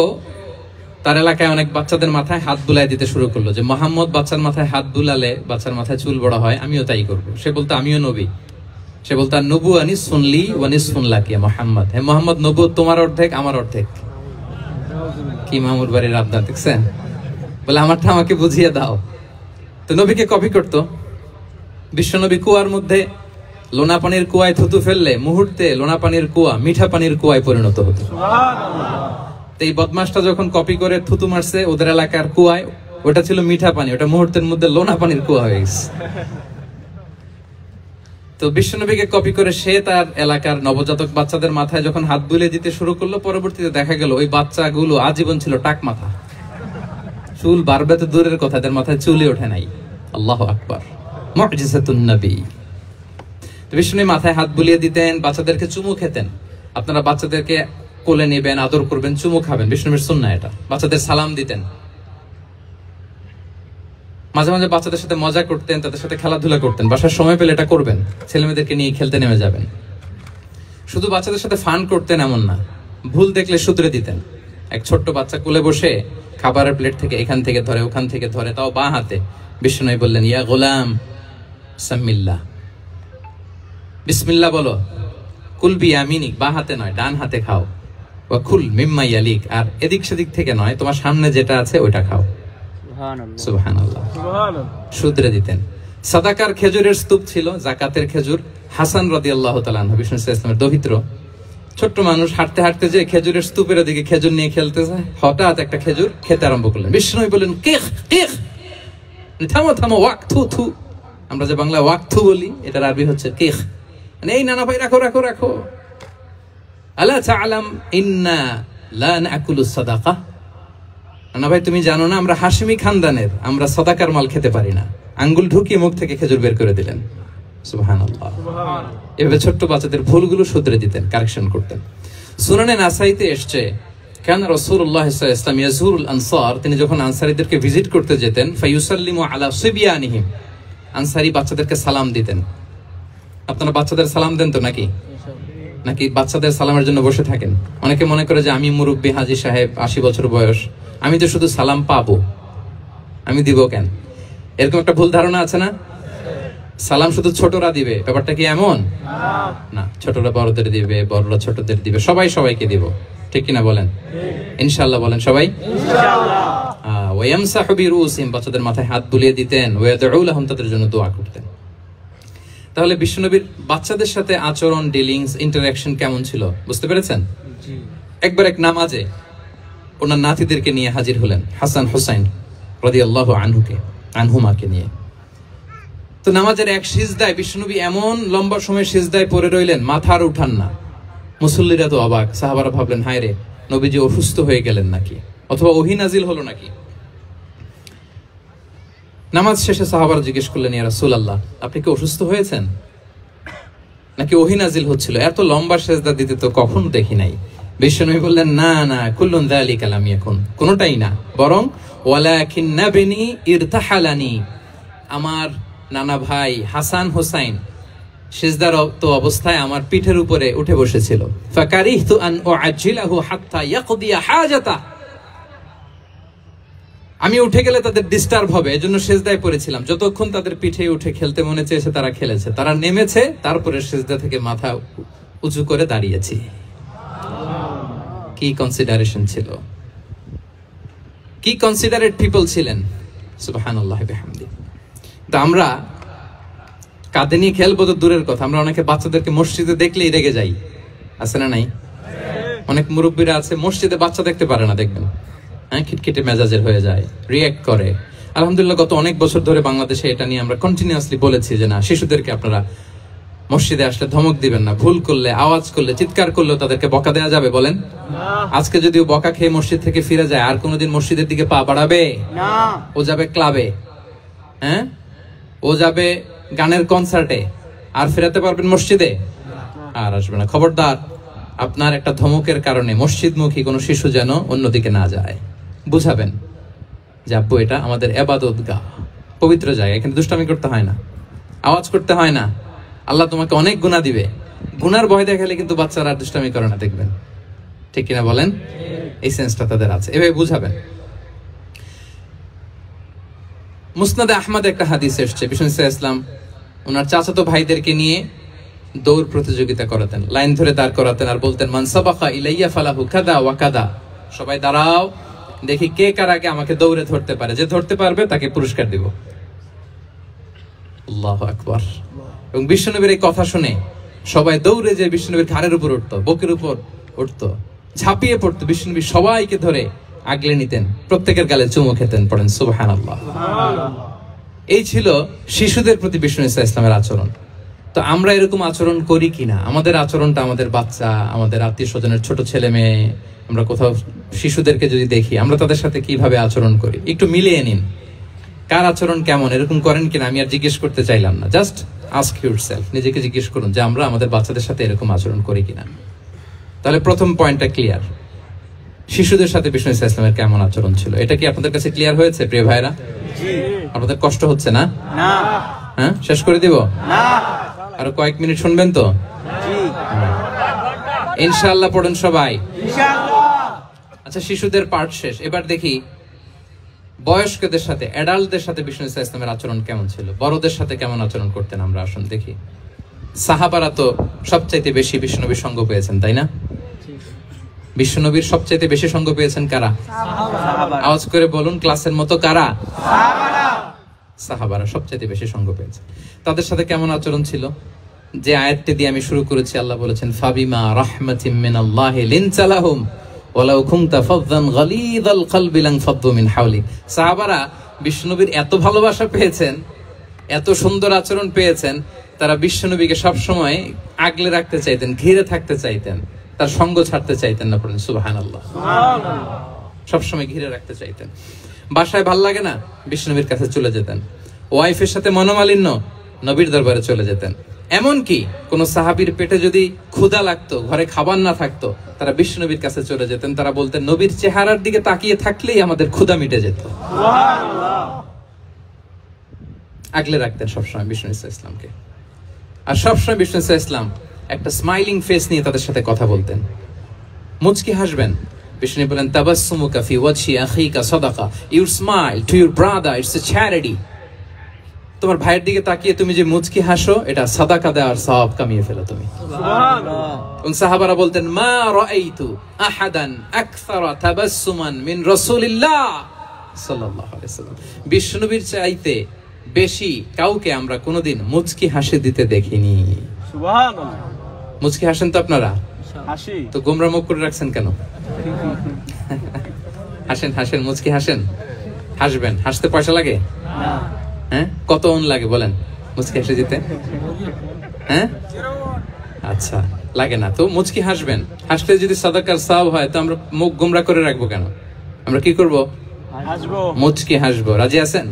তার এলাকায় অনেক বাচ্চাদের মাথায় হাত বুলাই দিতে শুরু করলো, যে মুহাম্মদ বাচ্চার মাথায় হাত বুলালে বাচ্চার মাথায় চুল বড় হয়, আমিও তাই করবো। সে বলতো আমিও নবী। সে বলতো নবুয়ানি সুনলি ওয়ানি সুনলাকি মুহাম্মদ। হে মুহাম্মদ, নবুয়ত তোমার অর্ধেক, আমার অর্ধেক। কি মামুর বাড়ির আবদার দেখছেন? বলে আমারটা আমাকে বুঝিয়ে দাও। তো নবীকে কপি করতো। বিশ্বনবী কুয়ার মধ্যে লোনা পানির কুয়ায় থুতু ফেললে মুহূর্তে লোনা পানির কুয়া মিঠা পানির কুয়ায় পরিণত হতো। এই বদমাসটা যখন কপি করে থুতু মারছে ওদের এলাকার কুয়ায়, ওটা ছিল মিঠা পানি, ওটা মুহূর্তের মধ্যে লোনা পানির কুয়া হয়ে গেছে। তো বিশ্বনবীকে কপি করে সে তার এলাকার নবজাতক বাচ্চাদের মাথায় যখন হাত বুলিয়ে দিতে শুরু করলো, পরবর্তীতে দেখা গেল ওই বাচ্চাগুলো আজীবন ছিল টাক মাথা। চুল বাড়বে তো দূরের কথা, এদের মাথায় চুলই ওঠে নাই। আল্লাহু আকবার। মুজিজাতুন নবী। তো বিষ্ণুনবী মাথায় হাত বুলিয়ে দিতেন, বাচ্চাদেরকে চুমু খেতেন। আপনারা বাচ্চাদেরকে কোলে নেবেন, আদর করবেন, চুমু খাবেন, বিষ্ণুনবীর সুন্নাহ এটা। বাচ্চাদের সালাম দিতেন। মাঝে মাঝে বাচ্চাদের সাথে মজা করতেন, তাদের সাথে খেলাধুলা করতেন। বাসার সময় পেলে এটা করবেন, ছেলে মেয়েদেরকে নিয়ে খেলতে নেমে যাবেন। শুধু বাচ্চাদের সাথে ফান করতেন এমন না, ভুল দেখলে শুধরে দিতেন। এক ছোট্ট বাচ্চা কোলে বসে খাবারের প্লেট থেকে এখান থেকে ধরে ওখান থেকে ধরে, তাও বাঁ হাতে। বিষ্ণুনবী বললেন, ইয়া গোলাম সাম্মিল্লাহ, বিসমিল্লাহ বলো। কুল বিয়ামিনিক, বাঁ হাতে নয় ডান হাতে খাও। ওয়া কুল মিম্মা ইয়ালিক, আর এদিক সেদিক থেকে নয়, তোমার সামনে যেটা আছে ওইটা খাও। সুবহানাল্লাহ। শুধরে দিতেন। সাদাকার খেজুরের স্তূপ ছিল, যাকাতের খেজুর। হাসান রাদিয়াল্লাহু তাআলা আনহু, বিষ্ণু ইসলামের দৌহিত্র, ছোট্ট মানুষ হাঁটতে হাঁটতে যে খেজুরের স্তূপের দিকে খেজুর নিয়ে খেলতেছে, হঠাৎ একটা খেজুর খেতে আরম্ভ করলেন। বিষ্ণু বললেন, কেখ কেখ, থামো থামো, ওয়াক থু থু। আমরা যে বাংলা ওয়াক থু বলি, এটার আরবি হচ্ছে কেখ। এই নানা ভাই, রাখো রাখো রাখো। আলা তাআলাম ইন্না লা নাকুলু সাদাকা। নানা ভাই, তুমি জানো না আমরা হাশিমি খানদানের, আমরা সাদাকার মাল খেতে পারি না। আঙ্গুল ঢুকিয়ে মুখ থেকে খেজুর বের করে দিলেন। সুবহানাল্লাহ। এভাবে ছোট্ট বাচ্চাদের ভুলগুলো শুধরে দিতেন, কারেকশন করতেন। সুনানে নাসাইতে এসছে, কান রাসূলুল্লাহ সাল্লাল্লাহু আলাইহি ওয়াসাল্লাম ইয়াজুরুল আনসার, তিনি যখন আনসারীদেরকে ভিজিট করতে যেতেন, ফায়ুসাল্লিমু আলা সিবিয়ানিহিম, আনসারী বাচ্চাদেরকে সালাম দিতেন। আপনারা বাচ্চাদের সালাম দেন তো নাকি? নাকি বাচ্চাদের সালামের জন্য বসে থাকেন? অনেকে মনে করে যে আমি মুরব্বী, হাজী সাহেব, 80 বছর বয়স, আমি তো শুধু সালাম পাবো, আমি দিব কেন? এরকম একটা ভুল ধারণা আছে না? সালাম শুধু ছোটরা দিবে, ব্যাপারটা কি এমন না? ছোটরা বড়দের দিবে, বড়রা ছোটদের দিবে, সবাই সবাইকে দিব, ঠিক কিনা বলেন? ইনশাআল্লাহ বলেন সবাই ইনশাআল্লাহ। ওয়ায়ামসাহু বিরুসিহিম, বাচ্চাদের মাথায় হাত বুলিয়ে দিতেন। ওয়াদউ লাহুম, তাদের জন্য দোয়া করতেন। তাহলে বিশ্বনবীর বাচ্চাদের সাথে আচরণ, ডিলিংস, ইন্টারঅ্যাকশন কেমন ছিল বুঝতে পেরেছেন? একবার এক নামাজে ওনার নাতিদেরকে নিয়ে হাজির হলেন, হাসান হুসাইন রাদিয়াল্লাহু আনহুমাকে নিয়ে। তো নামাজের এক সিজদায় বিশ্বনবী এমন লম্বা সময় সিজদায় পড়ে রইলেন, মাথার উঠান না। মুসল্লিরা তো অবাক, সাহাবারা ভাবলেন, হায় রে, নবীজি অসুস্থ হয়ে গেলেন নাকি, অথবা ওহী নাজিল হলো নাকি। নামাজ শেষে সাহাবারা জিজ্ঞেস করলেন, ইয়া রাসূলুল্লাহ, আপনি কি অসুস্থ হয়েছেন নাকি ওহী নাজিল হচ্ছিল? এত লম্বা সিজদা দিতে তো কখনো দেখি নাই। বিশ্বনবী বললেন, না না, কুল্লুন যালিকা লাম ইয়াকুন, কোনটাই না, বরং ওয়ালাকিন নাবনি ইরতাহালানি, আমার নানা ভাই হাসান হুসাইন সিজদারত অবস্থায় আমার পিঠের উপরে উঠে বসেছিল। ফাকারিহতু আন উআজ্জিলাহু হাত্তা ইয়াকদিয়া হাজাতা, আমি উঠে গেলে তাদের ডিস্টার্ব হবে, এজন্য সিজদায় পড়েছিলাম। যতক্ষণ তাদের পিঠে উঠে খেলতে মনে চেয়েছে তারা খেলেছে, তারা নেমেছে, তারপরে সিজদা থেকে মাথা উঁচু করে দাঁড়িয়েছি। কি কনসিডারেশন ছিল, কি কনসিডারেট পিপল ছিলেন, সুবহানাল্লাহি বিহামদি। তো আমরা কাঁধে নিয়ে খেলবো তো দূরের কথা, আমরা অনেকে বাচ্চাদেরকে মসজিদে দেখলেই রেগে যাই, আছে না নাই? অনেক মুরব্বীরা আছে মসজিদে বাচ্চা দেখতে পারে না, দেখবেন হ্যাঁ, খিটখিটে মেজাজের হয়ে যায়, রিঅ্যাক্ট করে। আলহামদুলিল্লাহ গত অনেক বছর ধরে বাংলাদেশে এটা নিয়ে আমরা কন্টিনিউয়াসলি বলেছি যে না, শিশুদেরকে আপনারা মসজিদে আসলে ধমক দিবেন না, ভুল করলে, আওয়াজ করলে, চিৎকার করলেও তাদেরকে বকা দেওয়া যাবে? বলেন। আজকে যদিও বকা খেয়ে মসজিদ থেকে ফিরে যায়, আর কোনোদিন মসজিদের দিকে পা বাড়াবে না। ও যাবে ক্লাবে, হ্যাঁ, ও যাবে গানের কনসার্টে, আর ফেরাতে পারবেন মসজিদে? আর আসবে না। খবরদার, আপনার একটা ধমকের কারণে মসজিদমুখী কোনো শিশু যেন অন্যদিকে না যায়। বুঝাবেন যে আব্বু, এটা আমাদের ইবাদতগাহ, পবিত্র জায়গা, এখানে দুষ্টামি করতে হয় না, আওয়াজ করতে হয় না, আল্লাহ তোমাকে অনেক গুনাহ দিবে। গুনার ভয় দেখালে কিন্তু বাচ্চারা আর দুষ্টামি করে না, দেখবেন, ঠিক কিনা বলেন? এই সেন্সটা তাদের আছে, এভাবে বুঝাবেন। মুসনাদে আহমদে একটা হাদিস এসেছে, বিষ্ণু ইসলাম ওনার চাচাতো ভাইদেরকে নিয়ে দৌড় প্রতিযোগিতা করাতেন, লাইন ধরে দাঁড় করাতেন, আর বলতেন, মান সাবাকা ইলাইয়া ফালাহু কাদা ওয়া কাদা, সবাই দাঁড়াও, দেখি কে কার আগে আমাকে দৌড়ে ধরতে পারে, যে ধরতে পারবে তাকে পুরস্কার দিব। আল্লাহু আকবার। এবং বিশ্বনবীর এই কথা শুনে সবাই দৌড়ে যে বিশ্বনবীর ঘাড়ের উপর উঠতো, বুকের উপর উঠতো, ঝাঁপিয়ে পড়তো, বিশ্বনবী সবাইকে ধরে আগলে নিতেন, প্রত্যেকের গালে চুমু খেতেন। পড়েন সুবহানাল্লাহ। এই ছিল শিশুদের প্রতি বিষ্ণু ইসলামের আচরণ। তো আমরা এরকম আচরণ করি কিনা? আমাদের আচরণটা আমাদের বাচ্চা, আমাদের আত্মীয় স্বজনের ছোট ছেলে মেয়ে, আমরা কোথাও শিশুদেরকে যদি দেখি, আমরা তাদের সাথে কিভাবে আচরণ করি, একটু মিলিয়ে নিন কার আচরণ কেমন, এরকম করেন কিনা। আমি আর জিজ্ঞেস করতে চাইলাম না, জাস্ট আস্ক ইউরসেলফ, নিজেকে জিজ্ঞেস করুন যে আমরা আমাদের বাচ্চাদের সাথে এরকম আচরণ করি কিনা। তাহলে প্রথম পয়েন্টটা ক্লিয়ার, শিশুদের সাথে বিষ্ণু ইসলামের কেমন আচরণ ছিল। এটা কি আপনাদের কাছে ক্লিয়ার হয়েছে প্রিয় ভাইরা? আপনাদের কষ্ট হচ্ছে না? হ্যাঁ, শেষ করে দিব? আরো কয়েক মিনিট শুনবেন তো? ইনশাআল্লাহ পড়েন সবাই। আচ্ছা, শিশুদের পার্ট শেষ, এবার দেখি বয়স্কদের সাথে, অ্যাডাল্টদের সাথে বিষ্ণু ইসলামের আচরণ কেমন ছিল, বড়দের সাথে কেমন আচরণ করতেন। আমরা আসুন দেখি। সাহাবারা তো সবচাইতে বেশি বিশ্বনবীর সঙ্গ পেয়েছেন, তাই না? বিশ্বনবীর সবচাইতে বেশি সঙ্গ পেয়েছেন কারা? আওয়াজ করে বলুন, ক্লাসের মতো কারা? সাহাবারা সবচাইতে বেশি সঙ্গ পেয়েছে। তাদের সাথে কেমন আচরণ ছিল? যে আয়াতটি দিয়ে আমি শুরু করেছি, আল্লাহ বলেছেন ফাবিমা রাহমাতিম মিনাল্লাহি লিনতা লাহুম ওয়ালাউ কুনতা ফাযযান গালিযাল কলবি লানফাদ্দু মিন হাওলিক। সাহাবারা বিশ্বনবীর এত ভালোবাসা পেয়েছেন, এত সুন্দর আচরণ পেয়েছেন, তারা বিশ্বনবীকে সব সময় আগলে রাখতে চাইতেন, ঘিরে থাকতে চাইতেন, তার সঙ্গ ছাড়তে চাইতেন না। পড়েন সুবহানাল্লাহ। সব সময় ঘিরে রাখতে চাইতেন। বাসায় ভাল লাগে না, বিশ্বনবীর কাছে চলে যেতেন। ওয়াইফের সাথে মনোমালিন্য, নবীর দরবারে চলে যেতেন। এমনকি কোন সাহাবীর পেটে যদি ক্ষুধা লাগতো, ঘরে খাবার না থাকতো, তারা বিশ্বনবীর কাছে চলে যেতেন। তারা বলতেন নবীর চেহারার দিকে তাকিয়ে থাকলেই আমাদের ক্ষুধা মিটে যেত। আগলে রাখতেন সবসময় বিষ্ণু ইসলামকে। আর সবসময় বিষ্ণু ইসলাম একটা স্মাইলিং ফেস নিয়ে তাদের সাথে কথা বলতেন। মুচকি হাসবেন। বিষ্ণু বলেন তাবাসসুমুকা ফি ওয়াজহি আখিকা সাদাকা, your smile to your brother it's a charity. তোমার ভাইয়ের দিকে তাকিয়ে তুমি যে মুচকি হাসো, এটা সাদাকা দেওয়ার সওয়াব কামিয়ে ফেলো তুমি। সুবহানাল্লাহ। সাহাবারা বলতেন মা রাআইতু আহাদান আকসারা তাবাসসুমান মিন রাসূলিল্লাহ সাল্লাল্লাহু আলাইহি ওয়াসাল্লাম। বিশ্বনবীর চাইতে বেশি কাউকে আমরা কোনোদিন মুচকি হাসি দিতে দেখিনি। সুবহানাল্লাহ। মুচকি হাসেন তো আপনারা? হাসি। তো গোমরা মুখ করে রাখছেন কেন? হাসেন হাসেন, মুচকি হাসেন। হাসবেন। হাসতে পয়সা লাগে? না। হ্যাঁ, কত অন লাগে বলেন মুচকি হাসি দিতে? হ্যাঁ, আচ্ছা, লাগে না। তো মুচকি হাসবেন। হাসলে যদি সাদাকার সওয়াব হয়, তো আমরা মুখ গোমরা করে রাখবো কেন? আমরা কি করব? হাসবো, মুচকি হাসবো। রাজি আছেন?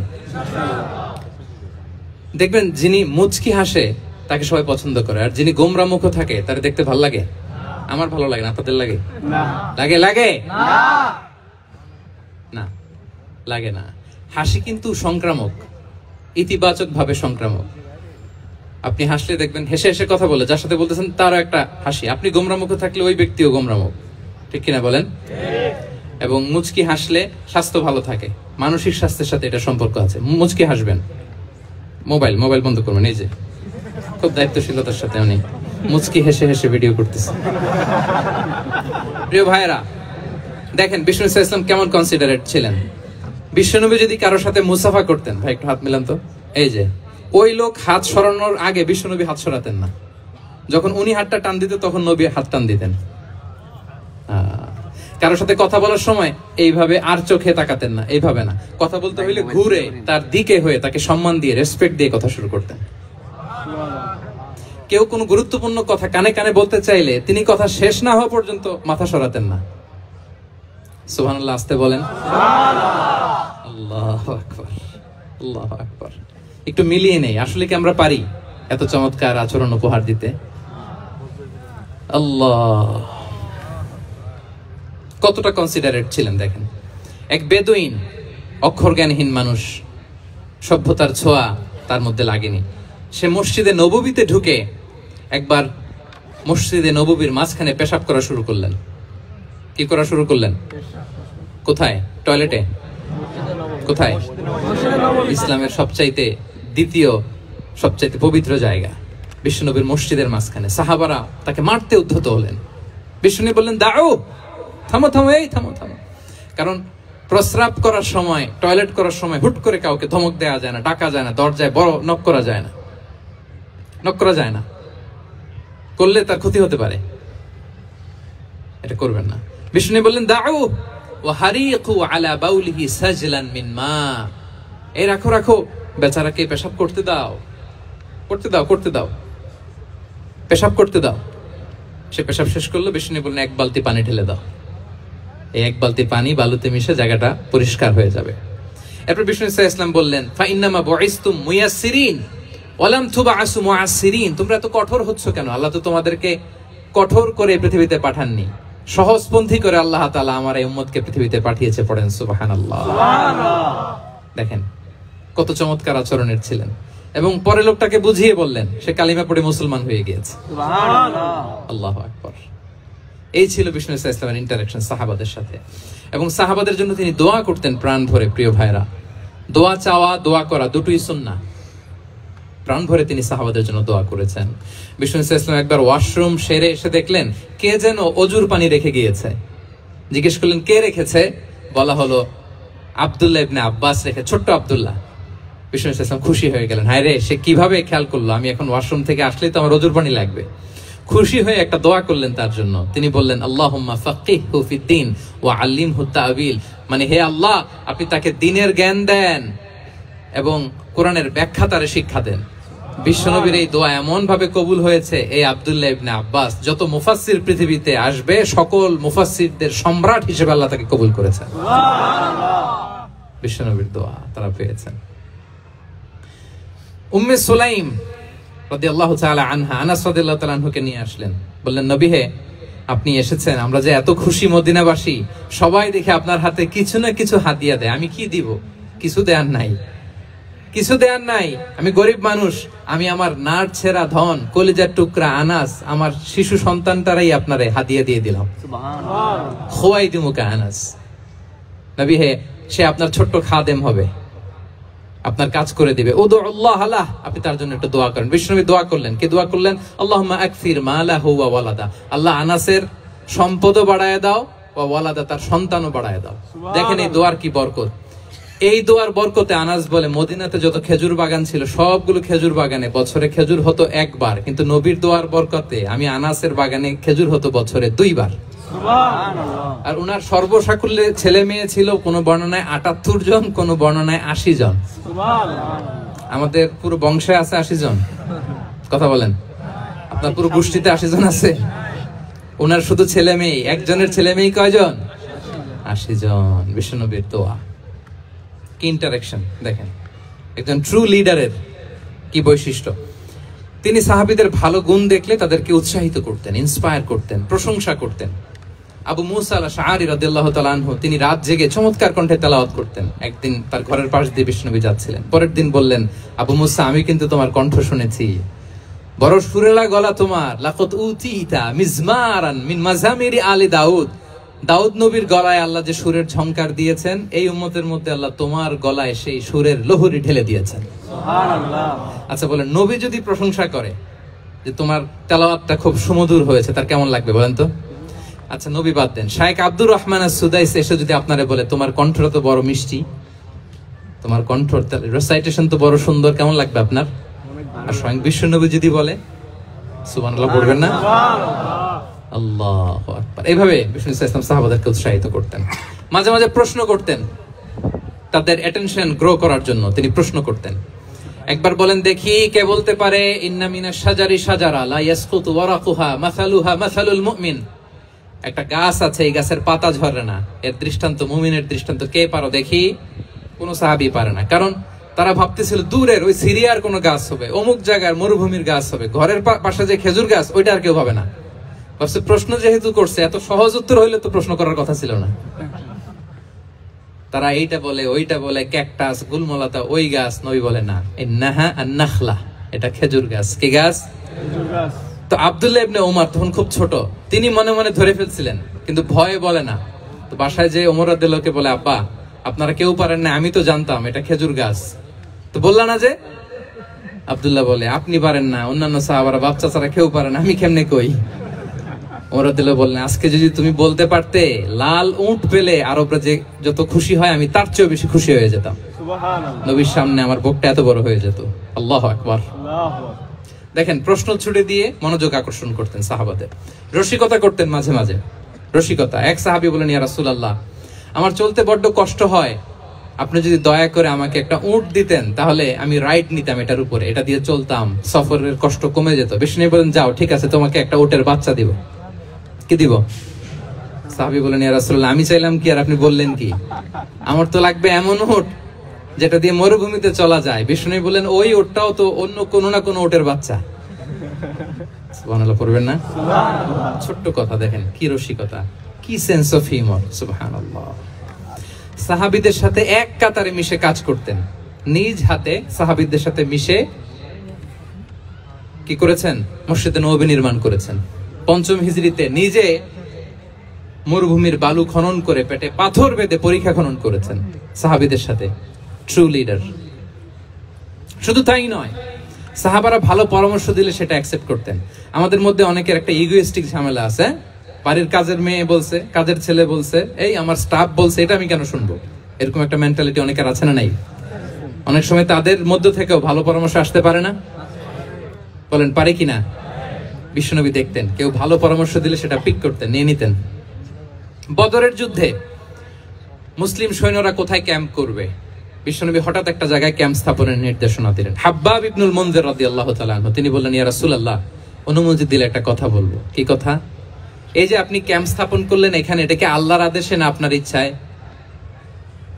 দেখবেন যিনি মুচকি হাসে তাকে সবাই পছন্দ করে, আর যিনি গোমরা মুখ থাকে তার দেখতে ভালো লাগে। আমার ভালো লাগে না, আপনাদের লাগে? না। লাগে? লাগে না, লাগে না। হাসি কিন্তু সংক্রামক, ইতিবাচক ভাবে সংক্রামক। আপনি হাসলে দেখবেন হেসে হেসে কথা বলে, যার সাথে বলতেছেন তারও একটা হাসি। আপনি গোমরা মুখ থাকলে ওই ব্যক্তিও গোমরা মুখ, ঠিক কিনা বলেন? এবং মুচকি হাসলে স্বাস্থ্য ভালো থাকে, মানসিক স্বাস্থ্যের সাথে এটা সম্পর্ক আছে। মুচকি হাসবেন। মোবাইল বন্ধ করবেন। এই যে খুব দায়িত্বশীলতার সাথে উনি মুচকি হেসে হেসে ভিডিও করতেছে। প্রিয় ভাইয়েরা, দেখেন বিষ্ণু ইসলাম কেমন কনসিডারেট ছিলেন। বিশ্বনবী যদি কারোর সাথে মুসাফা করতেন, ভাই একটু হাত মিলান তো, এই যে ওই লোক হাত সরানোর আগে বিশ্বনবী হাত সরাতেন না। যখন উনি হাতটা টান দিতেন তখন নবী হাত টান দিতেন। কারোর সাথে কথা বলার সময় এইভাবে আর চোখে তাকাতেন না, এইভাবে না। কথা বলতে হইলে ঘুরে তার দিকে হয়ে তাকে সম্মান দিয়ে, রেসপেক্ট দিয়ে কথা শুরু করতেন। কেউ কোনো গুরুত্বপূর্ণ কথা কানে কানে বলতে চাইলে তিনি কথা শেষ না হওয়া পর্যন্ত মাথা সরাতেন না। সুবহানাল্লাহ। আসতে বলেন আল্লাহু আকবার, আল্লাহু আকবার। একটু মিলিয়ে নেই, আসলে কি আমরা পারি এত চমৎকার আচরণ উপহার দিতে? আল্লাহ, কতটা কনসিডারেট ছিলেন দেখেন। এক বেদুইন, অক্ষর জ্ঞানহীন মানুষ, সভ্যতার ছোঁয়া তার মধ্যে লাগেনি। সে মসজিদে নববীতে ঢুকে একবার মসজিদে নববীর মাঝখানে পেশাব করা শুরু করলেন। কি করা শুরু করলেন? কোথায়? টয়লেটে? কোথায়? ইসলামের সবচাইতে দ্বিতীয় সবচাইতে পবিত্র জায়গা বিশ্বনবীর মসজিদের মাঝখানে। সাহাবারা তাকে মারতে উদ্ধত হলেন। বিশ্বনবী বললেন দাও, থামো থামো, এই থামো থামো। কারণ প্রস্রাব করার সময়, টয়লেট করার সময় হুট করে কাউকে ধমক দেওয়া যায় না, ডাকা যায় না, দরজায় বড় নক করা যায় না, নক করা যায় না। করলে তার ক্ষতি হতে পারে, এটা করবেন না। বিষ্ণু বললেন দাউ ওয়া হারিকু আলা বাউলিহি সাজলান মিন মা, এই রাখো রাখো, বেচারাকে পেশাব করতে দাও, করতে দাও, করতে দাও, পেশাব করতে দাও। সে পেশাব শেষ করলো। বিষ্ণু বললেন এক বালতি পানি ঢেলে দাও। এই এক বালতি পানি বালুতে মিশে জায়গাটা পরিষ্কার হয়ে যাবে। এরপর বিষ্ণু ইসলাম বললেন ফা ইন্নামা বুইসতুম মুয়াসসিরিন ওয়া লাম তুবআসু মুআসসিরিন, তোমরা এত কঠোর হচ্ছ কেন? আল্লাহ তো তোমাদেরকে কঠোর করে পৃথিবীতে পাঠাননি, সহজপন্থী করে আল্লাহ তাআলা আমার এই উম্মতকে পৃথিবীতে পাঠিয়েছে। পড়েন সুবহানাল্লাহ। দেখেন কত চমৎকার আচরণের ছিলেন। এবং পরে লোকটাকে বুঝিয়ে বললেন, সে কালিমা পড়ে মুসলমান হয়ে গিয়েছে। আল্লাহু আকবার। এই ছিল বিষ্ণু ইসলামের ইন্টারেকশন সাহাবাদের সাথে। এবং সাহাবাদের জন্য তিনি দোয়া করতেন প্রাণ ভরে। প্রিয় ভাইরা, দোয়া চাওয়া, দোয়া করা দুটোই সুন্নাহ। প্রাণ ভরে তিনি সাহাবাদের জন্য দোয়া করেছেন। বিষ্ণু ইসলাম একবার ওয়াশরুম সেরে এসে দেখলেন কে যেন অজুর পানি রেখে গিয়েছে। জিজ্ঞেস করলেন কে রেখেছে? বলা হলো আব্দুল্লাহ ইবনে আব্বাস রেখে, ছোট্ট আব্দুল্লাহ। বিষ্ণু ইসলাম খুশি হয়ে গেলেন, হায় রে সে কিভাবে খেয়াল করলো, আমি এখন ওয়াশরুম থেকে আসলেই তো আমার ওজুর পানি লাগবে। খুশি হয়ে একটা দোয়া করলেন তার জন্য। তিনি বললেন আল্লাহুম্মা ফাক্কিহহু ফিদ্দীন ওয়া আল্লিমহু তা'ওয়িল, মানে হে আল্লাহ আপনি তাকে দ্বীনের জ্ঞান দেন এবং কোরআনের ব্যাখ্যা তারে শিক্ষা দেন। বিশ্বনবীর এই দোয়া এমন ভাবে কবুল হয়েছে, এই আব্দুল্লাহ ইবনে আব্বাস যত মুফাসসির পৃথিবীতে আসবে সকল মুফাসসিরদের সম্রাট হিসেবে আল্লাহ তাকে কবুল করেছেন। সুবহানাল্লাহ, বিশ্বনবীর দোয়া তারা পেয়েছেন। উম্মে সুলাইম রাদিয়াল্লাহু তাআলা আনহা আনাস রাদিয়াল্লাহু তাআলা আনহুকে নিয়ে আসলেন, বললেন নবী হে আপনি এসেছেন, আমরা যে এত খুশি মদিনাবাসী, সবাই দেখে আপনার হাতে কিছু না কিছু হাদিয়া দেয়, আমি কি দিব? কিছু দেয়ার নাই, কিছু দেয়ার নাই, আমি গরিব মানুষ, আমি আমার নার ছেঁড়া ধন কলিজার টুকরা আনাস আমার শিশু সন্তানটারাই আপনারে হাদিয়া দিয়ে দিলাম। সুবহানাল্লাহ, খুয়াইদিমুকা আনাস, নবী হে সে আপনার ছোট্ট খাদেম হবে, আপনার কাজ করে দিবে। উদুল্লাহ আলাহ, আপনি তার জন্য একটু দোয়া করেন। বিশ্বনবী দোয়া করলেন, কি দোয়া করলেন? আল্লাহুম্মা আকসির মালাহু ওয়া ওয়ালাদা, আল্লাহ আনাসের সম্পদও বাড়ায় দাও, ওয়া ওয়ালাদা তার সন্তানও বাড়ায় দাও। দেখেন এই দোয়ার কি বরকত। এই দোয়ার বরকতে আনাস বলে মদিনাতে যত খেজুর বাগান ছিল সবগুলো খেজুর বাগানে বছরে খেজুর হতো একবার, কিন্তু নবীর দোয়ার বরকতে আমি আনাসের বাগানে খেজুর হতো বছরে 2 বার। আর উনার সর্বসাকুল্যে ছেলে মেয়ে ছিল, কোন বর্ণনায় 78 জন, কোন বর্ণনায় 80 জন। আমাদের পুরো বংশে আছে 80 জন, কথা বলেন, আপনার পুরো গোষ্ঠীতে 80 জন আছে। উনার শুধু ছেলে মেয়ে, একজনের ছেলে মেয়ে কয়জন? 80 জন। বিশ্বনবীর দোয়া কি ইন্টারেকশন দেখেন, একজন ট্রু লিডারের কি বৈশিষ্ট্য। তিনি সাহাবীদের ভালো গুণ দেখলে তাদেরকে উৎসাহিত করতেন, ইন্সপায়ার করতেন, প্রশংসা করতেন। আবু মুসা আল-আশআরী রাদিয়াল্লাহু তাআলা আনহু তিনি রাত জেগে চমৎকার কণ্ঠে তেলাওয়াত করতেন। একদিন তার ঘরের পাশ দিয়ে বিষ্ণুনবী যাচ্ছিলেন, পরের দিন বললেন, আবু মুসা আমি কিন্তু তোমার কণ্ঠ শুনেছি, বড় সুরেলা গলা তোমার, লাকাত উতিতা মিজমারান মিন মাজামিরি আলি দাউদ, দাউদ নবীর গলায় আল্লাহ যে সুরের ঝংকার দিয়েছেন, এই উম্মতের মধ্যে আল্লাহ তোমার গলায় সেই সুরের লহরী ঢেলে দিয়েছেন। সুবহানাল্লাহ। আচ্ছা বলেন, নবী যদি প্রশংসা করে যে তোমার তেলাওয়াতটা খুব সুমধুর হয়েছে, তার কেমন লাগবে বলেন তো? আচ্ছা নবী বাদ দেন, শাইখ আব্দুর রহমান আস-সুদাইস এসে যদি আপনারে বলে তোমার কণ্ঠটা তো বড় মিষ্টি, তোমার কণ্ঠ রেসাইটেশন তো বড় সুন্দর, কেমন লাগবে আপনার? আর স্বয়ং বিশ্বনবী যদি বলে, সুবহানাল্লাহ পড়বেন না? আল্লাহু আকবার। এইভাবে বিষ্ণু ইসলাম সাহাবাদেরকে উৎসাহিত করতেন। মাঝে মাঝে প্রশ্ন করতেন, তাদের অ্যাটেনশন গ্রো করার জন্য তিনি প্রশ্ন করতেন। একবার বলেন দেখি কে বলতে পারে, ইন্না মিনাশ শাজারি শাজারা লা ইয়াসকুতু ওয়ারাকুহা মাসালুহা মাসালুল মুমিন, একটা গাছ আছে এই গাছের পাতা ঝরে না, এর দৃষ্টান্ত মুমিনের দৃষ্টান্ত। কে পারো দেখি? কোন সাহাবী পারে না, কারণ তারা ভাবতেছিল দূরের ওই সিরিয়ার কোন গাছ হবে, অমুক জায়গার মরুভূমির গাছ হবে, ঘরের পাশে যে খেজুর গাছ ওইটা আর কেউ ভাবে না। ভাবছে প্রশ্ন যেহেতু করছে, এত সহজ উত্তর হইলে তো প্রশ্ন করার কথা ছিল না। তারা এইটা বলে ওইটা বলে, ক্যাকটাস গুলমলাতা ওই গাছ, নবী বলে না, ইন্নাহা আন-নাখলা, এটা খেজুর গাছ। কি গাছ? খেজুর গাছ। তো আব্দুল্লাহ ইবনে ওমর তখন খুব ছোট, তিনি মনে মনে ধরে ফেলছিলেন, কিন্তু ভয়ে বলে না। তো বাসায় যে ওমর রাদিয়াল্লাহুকে বলে, আব্বা আপনারা কেউ পারেন না, আমি তো জানতাম এটা খেজুর গাছ, তো বললা না যে? আব্দুল্লাহ বলে, আপনি পারেন না, অন্যান্য সাহাবারা বাচ্চা ছাড়া কেউ পারে না, আমি কেমনে কই? ওমর রাদিয়াল্লাহু বললেন, আজকে যদি তুমি বলতে পারতে লাল উট পেলে আরবরা যে যত খুশি হয়, আমি তার চেয়েও বেশি খুশি হয়ে যেতাম। সুবহানাল্লাহ। নবীর সামনে আমার বুকটা এত বড় হয়ে যেত। আল্লাহু আকবার। দেখেন প্রশ্ন ছুড়ে দিয়ে মনোযোগ আকর্ষণ করতেন সাহাবাদের, রসিকতা করতেন মাঝে মাঝে। রসিকতা, এক সাহাবী বলেন, ইয়া রাসূলুল্লাহ আমার চলতে বড্ড কষ্ট হয়, আপনি যদি দয়া করে আমাকে একটা উট দিতেন তাহলে আমি রাইড নিতাম এটার উপরে, এটা দিয়ে চলতাম, সফরের কষ্ট কমে যেত। বিষ্ণু বলেন, যাও ঠিক আছে, তোমাকে একটা উটের বাচ্চা দিব। কি দিব? সাহাবী বলেন, ইয়া রাসূলুল্লাহ আমি চাইলাম কি আর আপনি বললেন কি? আমার তো লাগবে এমন উট যেটা দিয়ে মরুভূমিতে চলা যায়। বিষ্ণু বলেন, ওই উটটাও তো অন্য কোনো না কোনো উটের বাচ্চা। সুবহানাল্লাহ পড়বেন না? সুবহানাল্লাহ। ছোট্ট কথা দেখেন কি রসিকতা, কি সেন্স অফ হিউমার। সুবহানাল্লাহ। সাহাবীদের সাথে এক কাতারে মিশে কাজ করতেন, নিজ হাতে সাহাবীদের সাথে মিশে কি করেছেন? মসজিদে নববী নির্মাণ করেছেন। 5ম হিজরিতে নিজে মরুভূমির বালু খনন করে পেটে পাথর বেঁধে পরীক্ষা খনন করেছেন সাহাবীদের সাথে। True leader. শুধু তাই নয়, সাহাবারা ভালো পরামর্শ দিলে সেটা অ্যাকসেপ্ট করতেন। আমাদের মধ্যে অনেকের একটা ইগোইস্টিক ঝামেলা আছে, বাড়ির কাজের মেয়ে বলছে, কাজের ছেলে বলছে, এই আমার স্টাফ বলছে, এটা আমি কেন শুনবো? এরকম একটা মেন্টালিটি অনেকের আছে না নাই? অনেক সময় তাদের মধ্য থেকেও ভালো পরামর্শ আসতে পারে না? বলেন পারে কিনা? বিশ্বনবী দেখতেন কেউ ভালো পরামর্শ দিলে সেটা পিক করতেন, নিয়ে নিতেন। বদরের যুদ্ধে মুসলিম সৈন্যরা কোথায় ক্যাম্প করবে, বিশ্বনবী হঠাৎ একটা জায়গায় ক্যাম্প স্থাপনের নির্দেশনা দিলেন। হাব্বাব ইবনুল মুনজির রাদিয়াল্লাহু তাআলা আনহু তিনি বললেন, ইয়া রাসূলুল্লাহ, অনুমতি দিলে একটা কথা বলবো। কি কথা? এই যে আপনি ক্যাম্প স্থাপন করলেন এখানে, এটা কি আল্লাহর আদেশে না আপনার ইচ্ছায়?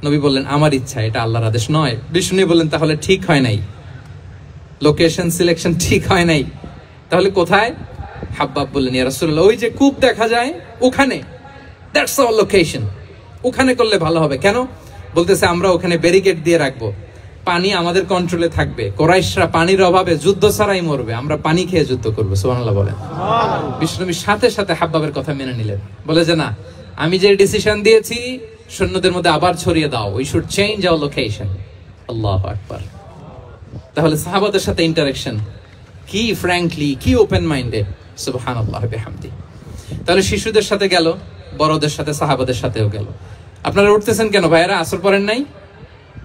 নবী বললেন, আমার ইচ্ছা, এটা আল্লাহর আদেশ নয়। বিষ্ণু বললেন, তাহলে ঠিক হয় নাই, লোকেশন সিলেকশন ঠিক হয় নাই, তাহলে কোথায়? হাব্বাব বললেন, ইয়া রাসূলুল্লাহ, ওই যে কূপ দেখা যায় ওখানে, দ্যাটস আওয়ার লোকেশন, ওখানে করলে ভালো হবে। কেন? বলতেছে, আমরা ওখানে ব্যারিকেড দিয়ে রাখবো, পানি আমাদের কন্ট্রোলে থাকবে, কুরাইশরা পানির অভাবে যুদ্ধ ছাড়াই মরবে, আমরা পানি খেয়ে যুদ্ধ করবো। সুবহানাল্লাহ বলেন। বিষ্ণু সাথে সাথে হাব্বাবের কথা মেনে নিলেন, বলে যে না, আমি যে ডিসিশন দিয়েছি সৈন্যদের মধ্যে আবার ছড়িয়ে দাও, we should change our location. আল্লাহু আকবার। তাহলে সাহাবাদের সাথে ইন্টারেকশন কি ফ্র্যাঙ্কলি, কি ওপেন মাইন্ডেড, সুবহানাল্লাহ বিহামদি। তাহলে শিশুদের সাথে গেল, বড়দের সাথে সাহাবাদের সাথেও গেল। আপনারা উঠতেছেন কেন ভাইয়েরা? আসর পড়েন নাই?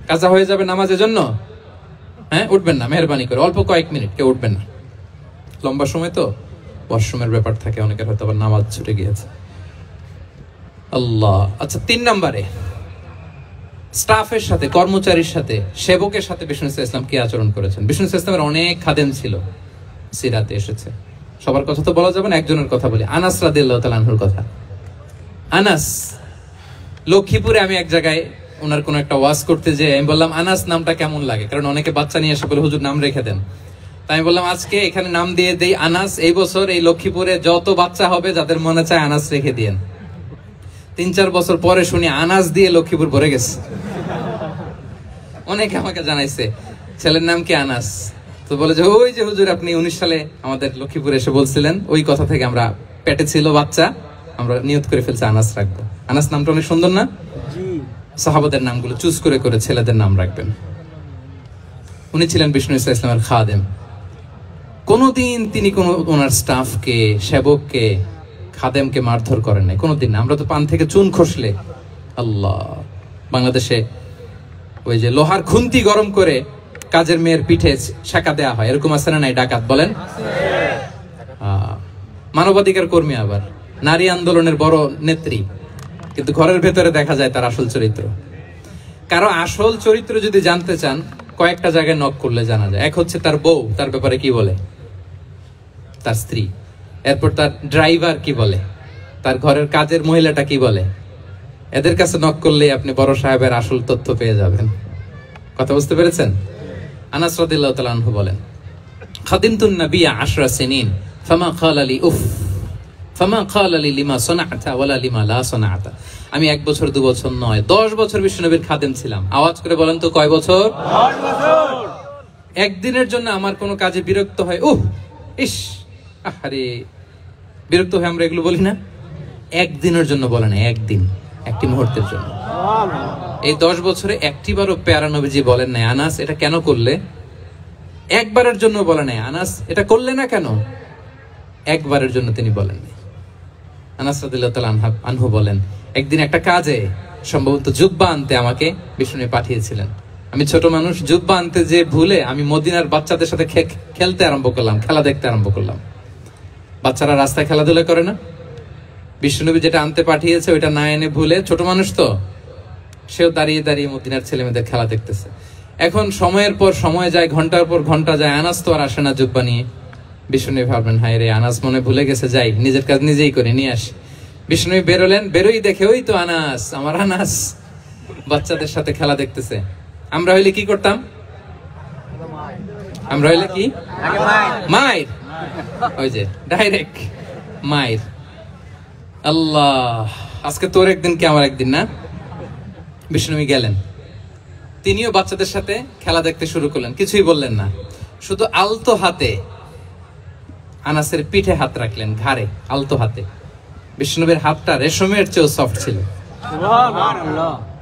কাজা হয়ে যাবে নামাজের জন্য? হ্যাঁ, উঠবেন না মেহরবানি করে, অল্প কয়েক মিনিট, কেউ উঠবেন না, লম্বা সময় তো ওয়াশরুমের ব্যাপার থাকে, অনেকের হয়তো আবার নামাজ ছুটে গিয়েছে। আল্লাহ। আচ্ছা, 3 নম্বরে স্টাফের সাথে, কর্মচারীর সাথে, সেবকের সাথে বিষ্ণু ইসলাম কি আচরণ করেছেন? বিষ্ণু ইসলামের অনেক খাদেম ছিল, সিরাতে এসেছে, সবার কথা তো বলা যাবে না, একজনের কথা বলি, আনাস রাদিয়াল্লাহু তাআলা আনহুর কথা। আনাস, লক্ষ্মীপুরে আমি এক জায়গায় ওনার কোন একটা ওয়াজ করতে যে আমি বললাম, আনাস নামটা কেমন লাগে? কারণ অনেকে বাচ্চা নিয়ে এসে বলে, হুজুর নাম রেখে দেন। তাই আমি বললাম, আজকে এখানে নাম দিয়ে দেই আনাস। এই বছর এই লক্ষ্মীপুরে যত বাচ্চা হবে, যাদের মনে চায় আনাস রেখে দিয়েন। 3-4 বছর পরে শুনি আনাস দিয়ে লক্ষ্মীপুর ভরে গেছে। অনেকে আমাকে জানাইছে ছেলের নাম কি আনাস, তো বলে যে ওই যে হুজুর আপনি 19 সালে আমাদের লক্ষ্মীপুরে এসে বলছিলেন, ওই কথা থেকে আমরা, পেটে ছিল বাচ্চা, আমরা নিয়ত করে ফেলছি আনাস রাখবো। আনাস নামটা অনেক সুন্দর না? সাহাবাদের নামগুলো চুজ করে করে ছেলেদের নাম রাখবেন। উনি ছিলেন বিষ্ণু ইসলামের খাদেম। কোনদিন তিনি কোন ওনার স্টাফকে, সেবককে, খাদেমকে মারধর করেন নাই কোনদিন। আমরা তো পান থেকে চুন খসলে, আল্লাহ, বাংলাদেশে ওই যে লোহার খুন্তি গরম করে কাজের মেয়ের পিঠে শাকা দেয়া হয়, এরকম আছে না নাই? ডাকাত বলেন, মানবাধিকার কর্মী, আবার নারী আন্দোলনের বড় নেত্রী, কিন্তু ঘরের ভেতরে দেখা যায় তার আসল চরিত্র। কারো আসল চরিত্র যদি জানতে চান, কয়েকটা জায়গায় নক করলে জানা যায়। এক হচ্ছে তার বউ, তার ব্যাপারে কি বলে, তার স্ত্রী। এরপর তার ড্রাইভার কি বলে, তার ঘরের কাজের মহিলাটা কি বলে। এদের কাছে নক করলে আপনি বড় সাহেবের আসল তথ্য পেয়ে যাবেন। কথা বুঝতে পেরেছেন? আনাস রাদিয়াল্লাহু তাআলা আনহু বলেন, খাদিমতুন নবিয়্যা 10 সিনিন ফামা ক্বালা লি উফ ফামা ক্বালা লি লিমা সানা'তা ওয়ালা লিমা লা সানা'তা। আমি 1 বছর 2 বছর নয়, 10 বছর বিশ্বনবীর খাদেম ছিলাম। আওয়াজ করে বলেন তো, কয় বছর? 10 বছর। একদিনের জন্য আমার কোনো কাজে বিরক্ত হয়, ইস, আরে, বিরক্ত হয়, আমরা এগুলো বলি না? একদিনের জন্য বলে না, একদিন, একটি মুহূর্তের জন্য। এই 10 বছরে একটিবারও প্যারা নবীজি বলেন নাই, আনাস এটা কেন করলে? একবারের জন্য বলে নাই, আনাস এটা করলে না কেন? একবারের জন্য তিনি বলেন নাই। আনাস রাদিয়াল্লাহু তাআলা আনহু বলেন, একদিন একটা কাজে, সম্ভবত জুব্বা আনতে আমাকে বিষ্ণু পাঠিয়েছিলেন। আমি ছোট মানুষ, জুব্বা আনতে যে ভুলে আমি মদিনার বাচ্চাদের সাথে খেলতে আরম্ভ করলাম, খেলা দেখতে আরম্ভ করলাম। বাচ্চারা রাস্তায় খেলাধুলা করে না? বিশ্বনবী যেটা আনতে পাঠিয়েছে ওইটা না এনে ভুলে, ছোট মানুষ তো, সেও দাঁড়িয়ে দাঁড়িয়ে মদিনার ছেলে মেয়েদের খেলা দেখতেছে। এখন সময়ের পর সময় যায়, ঘন্টার পর ঘন্টা যায়, আনাস তো আর আসে না জুব্বা নিয়ে। বিষ্ণু ভাবলেন, হায় রে, আনাস মনে ভুলে গেছে, যাই নিজের কাজ নিজেই করে নিয়ে আসি। বিষ্ণু বেরোলেন, বেরোই দেখে ওই তো আনাস, আমার আনাস বাচ্চাদের সাথে খেলা দেখতেছে। আমরা হইলে কি করতাম? আমরা হইলে কি? মায়ের, ওই যে ডাইরেক্ট মায়ের। আল্লাহ, আজকে তোর একদিন কি আমার একদিন না? বিষ্ণু গেলেন, তিনিও বাচ্চাদের সাথে খেলা দেখতে শুরু করলেন, কিছুই বললেন না, শুধু আলতো হাতে আনাসের পিঠে হাত রাখলেন, ঘাড়ে আলতো হাতে। বিষ্ণুবীর হাতটা রেশমের চেয়েও সফট ছিল।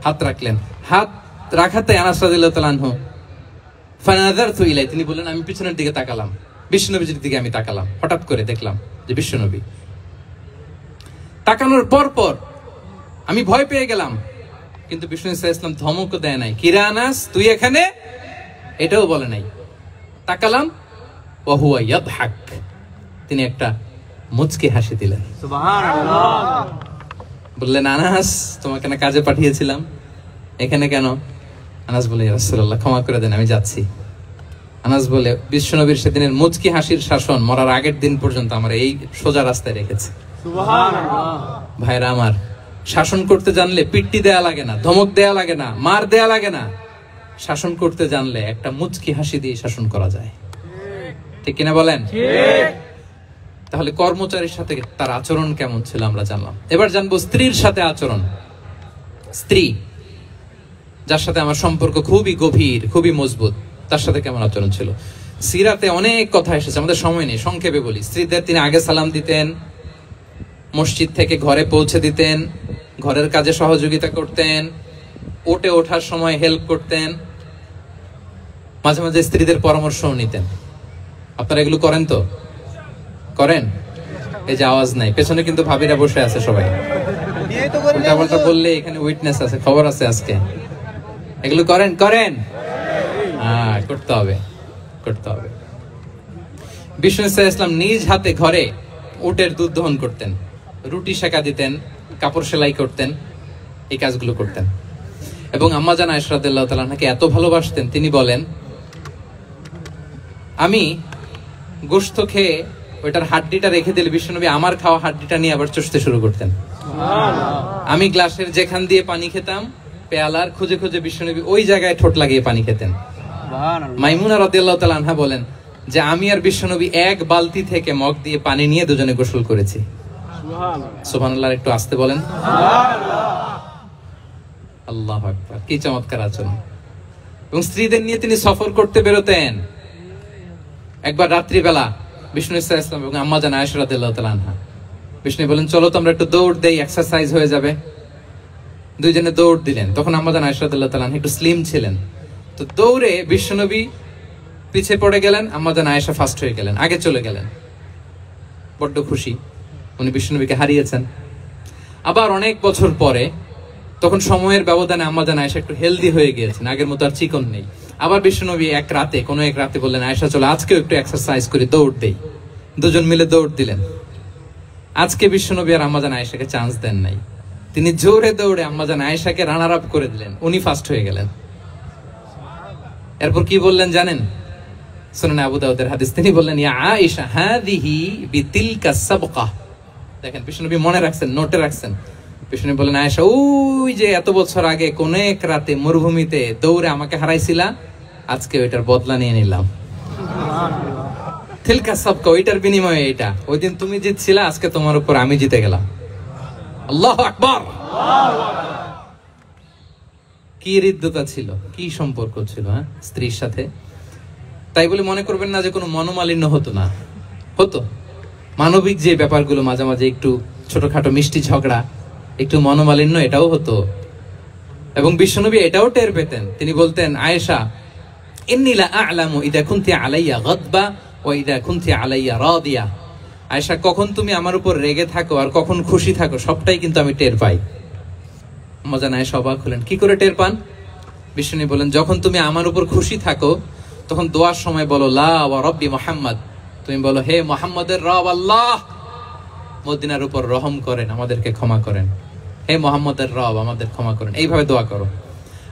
হাত রাখলেন, হাত রাখাতে আনাস রাদিয়াল্লাহু তাআলা আনহু ফানাযারতু ইলাই, তিনি বললেন, আমি পিছনের দিকে তাকালাম, বিষ্ণুনবীর দিকে আমি তাকালাম, হঠাৎ করে দেখলাম যে বিষ্ণুনবী। তাকানোর পর পর আমি ভয় পেয়ে গেলাম, কিন্তু বিষ্ণু ইসলাম ধমক দেয় নাই, কিরে আনাস তুই এখানে? এটাও বলে নাই। তাকালাম ওয়া হুয়া ইয়াদহাক, তিনি একটা মুচকি হাসি দিলেন। সুবহানাল্লাহ। বললেন, আনাস, তোমাকে না কাজে পাঠিয়েছিলাম, এখানে কেন? আনাস বলে, ইয়া রাসূলুল্লাহ ক্ষমা করে দেন, আমি যাচ্ছি। আনাস বলে, বিশ্বনবীর সেদিনের মুচকি হাসির শাসন মরার আগের দিন পর্যন্ত আমার এই সোজা রাস্তায় রেখেছে। সুবহানাল্লাহ। ভাইরা আমার, শাসন করতে জানলে পিট্টি দেয়া লাগে না, ধমক দেয়া লাগে না, মার দেয়া লাগে না। শাসন করতে জানলে একটা মুচকি হাসি দিয়ে শাসন করা যায়। ঠিক কিনা বলেন? ঠিক। তাহলে কর্মচারীর সাথে তার আচরণ কেমন ছিল আমরা জানলাম। এবার জানবো স্ত্রীর সাথে আচরণ। স্ত্রী, যার সাথে আমার সম্পর্ক খুবই গভীর, খুবই মজবুত, তার সাথে কেমন আচরণ ছিল। সিরাতে অনেক কথা এসেছে, আমাদের সময় নেই, সংক্ষেপে বলি। স্ত্রীদের তিনি আগে সালাম দিতেন, মসজিদ থেকে ঘরে পৌঁছে দিতেন, ঘরের কাজে সহযোগিতা করতেন, ওঠে ওঠার সময় হেল্প করতেন, মাঝে মাঝে স্ত্রীদের পরামর্শও নিতেন। আপনারা এগুলো করেন তো? করেন? এই যে আওয়াজ নাই, পেছনে কিন্তু ভাবিরা বসে আছে সবাই। উল্টা বললে এখানে উইটনেস আছে, খবর আছে আজকে। এগুলো করেন? করেন? হ্যাঁ, করতে হবে, করতে হবে। বিষ্ণু ইসলাম নিজ হাতে ঘরে উটের দুধ দহন করতেন, রুটি সেকা দিতেন, কাপড় সেলাই করতেন, এই কাজগুলো করতেন। এবং আম্মা জান আয়েশা রাদিয়াল্লাহু তাআলা আনহাকে এত ভালোবাসতেন, তিনি বলেন, আমি গোশত খেয়ে ওইটার হাড্ডিটা রেখে দিলে বিশ্বনবী আমার খাওয়া হাড্ডিটা নিয়ে আবার চষতে শুরু করতেন। আমি গ্লাসের যেখান দিয়ে পানি খেতাম, পেয়ালার খুঁজে খুঁজে বিশ্বনবী ওই জায়গায় ঠোঁট লাগিয়ে পানি খেতেন। মাইমুনা রাদিয়াল্লাহু তাআলা আনহা বলেন যে আমি আর বিশ্বনবী এক বালতি থেকে মগ দিয়ে পানি নিয়ে দুজনে গোসল করেছি। সুবহানাল্লাহ। একটু আস্তে বলেন। আল্লাহু আকবার, কি চমৎকার আচরণ। এবং স্ত্রীদের নিয়ে তিনি সফর করতে বেরোতেন। একবার রাত্রিবেলা বিষ্ণু ইসলাম এবং আম্মা জান আয়েশা রাদিয়াল্লাহু তাআলা আনহা, বিষ্ণু বলেন, চলো তো আমরা একটু দৌড় দেই, এক্সারসাইজ হয়ে যাবে। দুইজনে দৌড় দিলেন। তখন আম্মা জান আয়েশা রাদিয়াল্লাহু তাআলা আনহা একটু স্লিম ছিলেন, তো দৌড়ে বিশ্বনবী পিছে পড়ে গেলেন, আম্মা জান আয়েশা ফার্স্ট হয়ে গেলেন, আগে চলে গেলেন। বড্ড খুশি, উনি বিশ্বনবীকে হারিয়েছেন। আবার অনেক বছর পরে, তখন সময়ের ব্যবধানে আম্মা জান আয়েশা একটু হেলদি হয়ে গিয়েছেন, আগের মতো আর চিকন নেই। আবার বিশ্বনবী কোনো এক রাতে বললেন, আয়েশা চলো আজকেও একটু এক্সারসাইজ করি, দৌড় দেই। দুজন মিলে দৌড় দিলেন। আজকে বিশ্বনবী আর আম্মা জান আয়েশাকে চান্স দেন নাই, তিনি জোরে দৌড়ে আম্মা জান আয়েশাকে রানার আপ করে দিলেন, উনি ফার্স্ট হয়ে গেলেন। এরপর কি বললেন জানেন? সুনানে আবু দাউদের হাদিস, তিনি বললেন, ইয়া আয়েশা হাদিহি বিতিলকা সাবকা। দেখেন, বিশ্বনবী মনে রাখছেন, নোটে রাখছেন। বিষ্ণু বলেন, আয়েশা, ওই যে এত বছর আগে কোন এক রাতে মরুভূমিতে দৌড়ে আমাকে হারাইছিলা, আজকে ওইটার বদলা নিয়ে নিলাম। তিলকা সাবকা, ওইটার বিনিময়ে এটা। ওই দিন তুমি জিতছিলা, আজকে তোমার উপর আমি জিতে গেলাম। আল্লাহু আকবার। কি হৃদ্যতা ছিল, কি সম্পর্ক ছিল স্ত্রীর সাথে। তাই বলে মনে করবেন না যে কোনো মনোমালিন্য হতো না, হতো। মানবিক যে ব্যাপারগুলো, মাঝে মাঝে একটু ছোটখাটো মিষ্টি ঝগড়া, একটু মনোমালিন্য, এটাও হতো। এবং বিশ্বনবী এটাও টের পেতেন। তিনি বলতেন, আয়েশা, ইন্নী লা আ'লামু ইযা কুনতি আলাইয়া গাদবা ওয়া ইযা কুনতি আলাইয়া রাদিয়া। আয়েশা, কখন তুমি আমার উপর রেগে থাকো আর কখন খুশি থাকো, সবটাই কিন্তু আমি টের পাই। আম্মা জান আয়েশা অবাক হলেন, কি করে টের পান? বিশ্বনবী বলেন, যখন তুমি আমার উপর খুশি থাকো, তখন দোয়ার সময় বলো, লা ওয়া রাব্বি মুহাম্মদ, তুমি বলো, হে মুহাম্মদের রব আল্লাহ, মদিনার উপর রহম করেন, আমাদেরকে ক্ষমা করেন। হে মুহাম্মদের রব, আমাদের ক্ষমা করেন। এইভাবে দোয়া করো।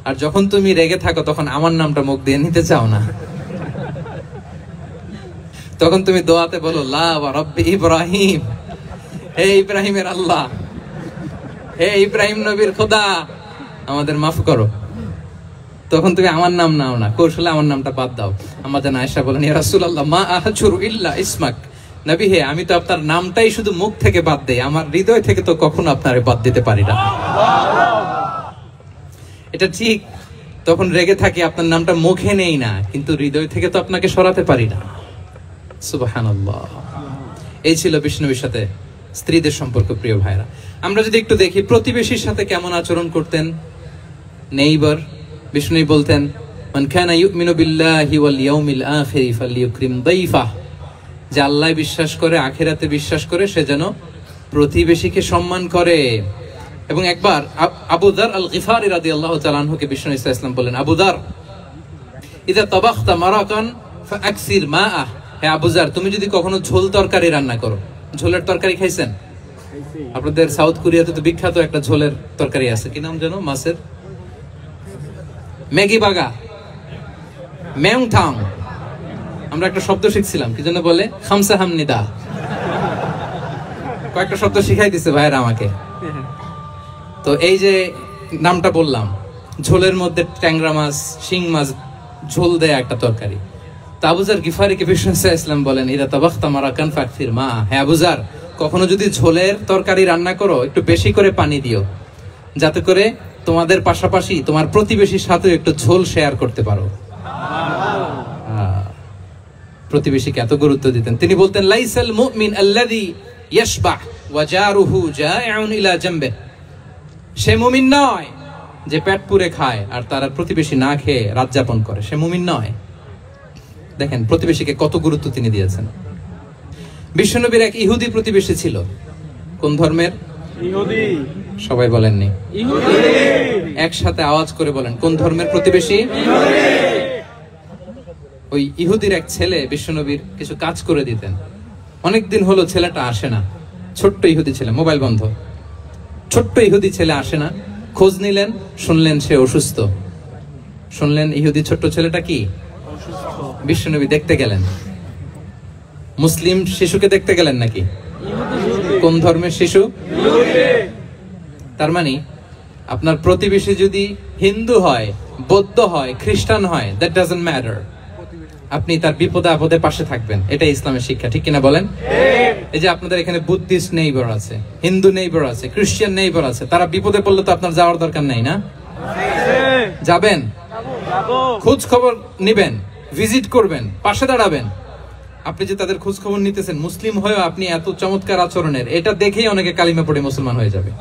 আর যখন তুমি রেগে থাকো, তখন আমার নামটা মুখ দিয়ে নিতে চাও না, তখন তুমি দোয়াতে বলো, লা ওয়া রাব্বি ইব্রাহিম, হে ইব্রাহিমের আল্লাহ, হে ইব্রাহিম নবীর খোদা, আমাদের মাফ করো। তখন তুমি আমার নাম নাও না, কৌশলে আমার নামটা বাদ দাও। আম্মা জান আয়েশা বলেন, ইয়া রাসূলুল্লাহ, মা আহজুরু ইল্লা ইসমাক। নবী হে, আমি তো আপনার নামটাই শুধু মুখ থেকে বাদ দেই, আমার হৃদয় থেকে তো কখনো আপনারে বাদ দিতে পারি না। এটা ঠিক, তখন রেগে থাকি, আপনার নামটা মুখে নেই না, কিন্তু হৃদয় থেকে তো আপনাকে সরাতে পারি না। সুবহানাল্লাহ। এই ছিল বিষ্ণুবীর সাথে স্ত্রীদের সম্পর্ক। প্রিয় ভাইরা, আমরা যদি একটু দেখি প্রতিবেশীর সাথে কেমন আচরণ করতেন। নেইবার, বিষ্ণু বলতেন, মান কানা ইউমিনু বিল্লাহি ওয়াল ইয়াউমিল আখির ফালইউকরিম দাইফাহ। যে আল্লাহ বিশ্বাস করে, আখিরাতে বিশ্বাস করে, সে যেন প্রতিবেশীকে সম্মান করে। এবং একবার আবু যার আল গিফারি রাদিয়াল্লাহু তাআলা আনহুকে বিষ্ণু ইসলাম বলেন, আবু যার, ইযা তাবাখতা মারাকান ফাআকসির মাআহ, হে আবু যার, তুমি যদি কখনো ঝোল তরকারি রান্না করো, ঝোলের তরকারি খাইছেন? আপনাদের সাউথ কোরিয়াতে তো বিখ্যাত একটা ঝোলের তরকারি আছে, কি নাম জানো? মাছের ম্যাগি বাগা, মেংথাং। আমরা একটা শব্দ শিখছিলাম, কি জন্য বলে? খামসা হামনিদা। কয়েকটা শব্দ শিখাই দিছে ভাইরা আমাকে। তো এই যে নামটা বললাম, ঝোলের মধ্যে ট্যাংরা মাছ, শিং মাছ ঝোল দেয় একটা তরকারি। তা আবু যার গিফারিকে বিষ্ণু ইসলাম বলেন, ইদা তাবাখতা মারাকান ফাকসির মা, হে আবু যার, কখনো যদি ঝোলের তরকারি রান্না করো, একটু বেশি করে পানি দিও, যাতে করে তোমাদের পাশাপাশি তোমার প্রতিবেশীর সাথে একটু ঝোল শেয়ার করতে পারো। প্রতিবেশীকে এত গুরুত্ব দিতেন। তিনি বলতেন, লাইসাল মুমিন আল্লাযী ইয়াশবাহ ওয়া জারুহু জাইউন ইলা জামবে, সে মুমিন নয় যে পেট পুরে খায় আর তার প্রতিবেশী না খেয়ে রাত যাপন করে, সে মুমিন নয়। দেখেন প্রতিবেশীকে কত গুরুত্ব তিনি দিয়েছেন। বিশ্বনবীর এক ইহুদি প্রতিবেশী ছিল। কোন ধর্মের? ইহুদি। সবাই বলেননি? ইহুদি। একসাথে আওয়াজ করে বলেন, কোন ধর্মের প্রতিবেশী? ইহুদি। ওই ইহুদির এক ছেলে বিশ্বনবীর কিছু কাজ করে দিতেন। অনেকদিন হলো ছেলেটা আসে না, ছোট্ট ইহুদি ছেলে, মোবাইল বন্ধ, ছোট্ট ইহুদি ছেলে আসে না। খোঁজ নিলেন, শুনলেন সে অসুস্থ। শুনলেন ইহুদি ছোট্ট ছেলেটা কি অসুস্থ। বিশ্বনবী দেখতে গেলেন। মুসলিম শিশুকে দেখতে গেলেন নাকি? কোন ধর্মের শিশু? তার মানে আপনার প্রতিবেশী যদি হিন্দু হয়, বৌদ্ধ হয়, খ্রিস্টান হয়, দ্যাট ডাজন্ট ম্যাটার, আপনি তার বিপদে আপদে পাশে থাকবেন। এটাই ইসলামের শিক্ষা, ঠিক কিনা বলেন? এই যে আপনাদের এখানে বুদ্ধিস্ট নেইবার আছে, হিন্দু নেইবার আছে, খ্রিস্টান নেইবার আছে, তারা বিপদে পড়লে তো আপনার যাওয়ার দরকার নাই না? যাবেন, খোঁজ খবর নিবেন, ভিজিট করবেন, পাশে দাঁড়াবেন। আপনি যে তাদের খোঁজ খবর নিতেছেন, মুসলিম হয়েও আপনি এত চমৎকার আচরণের, এটা দেখেই অনেকে কালিমা পড়ে মুসলমান হয়ে যাবে।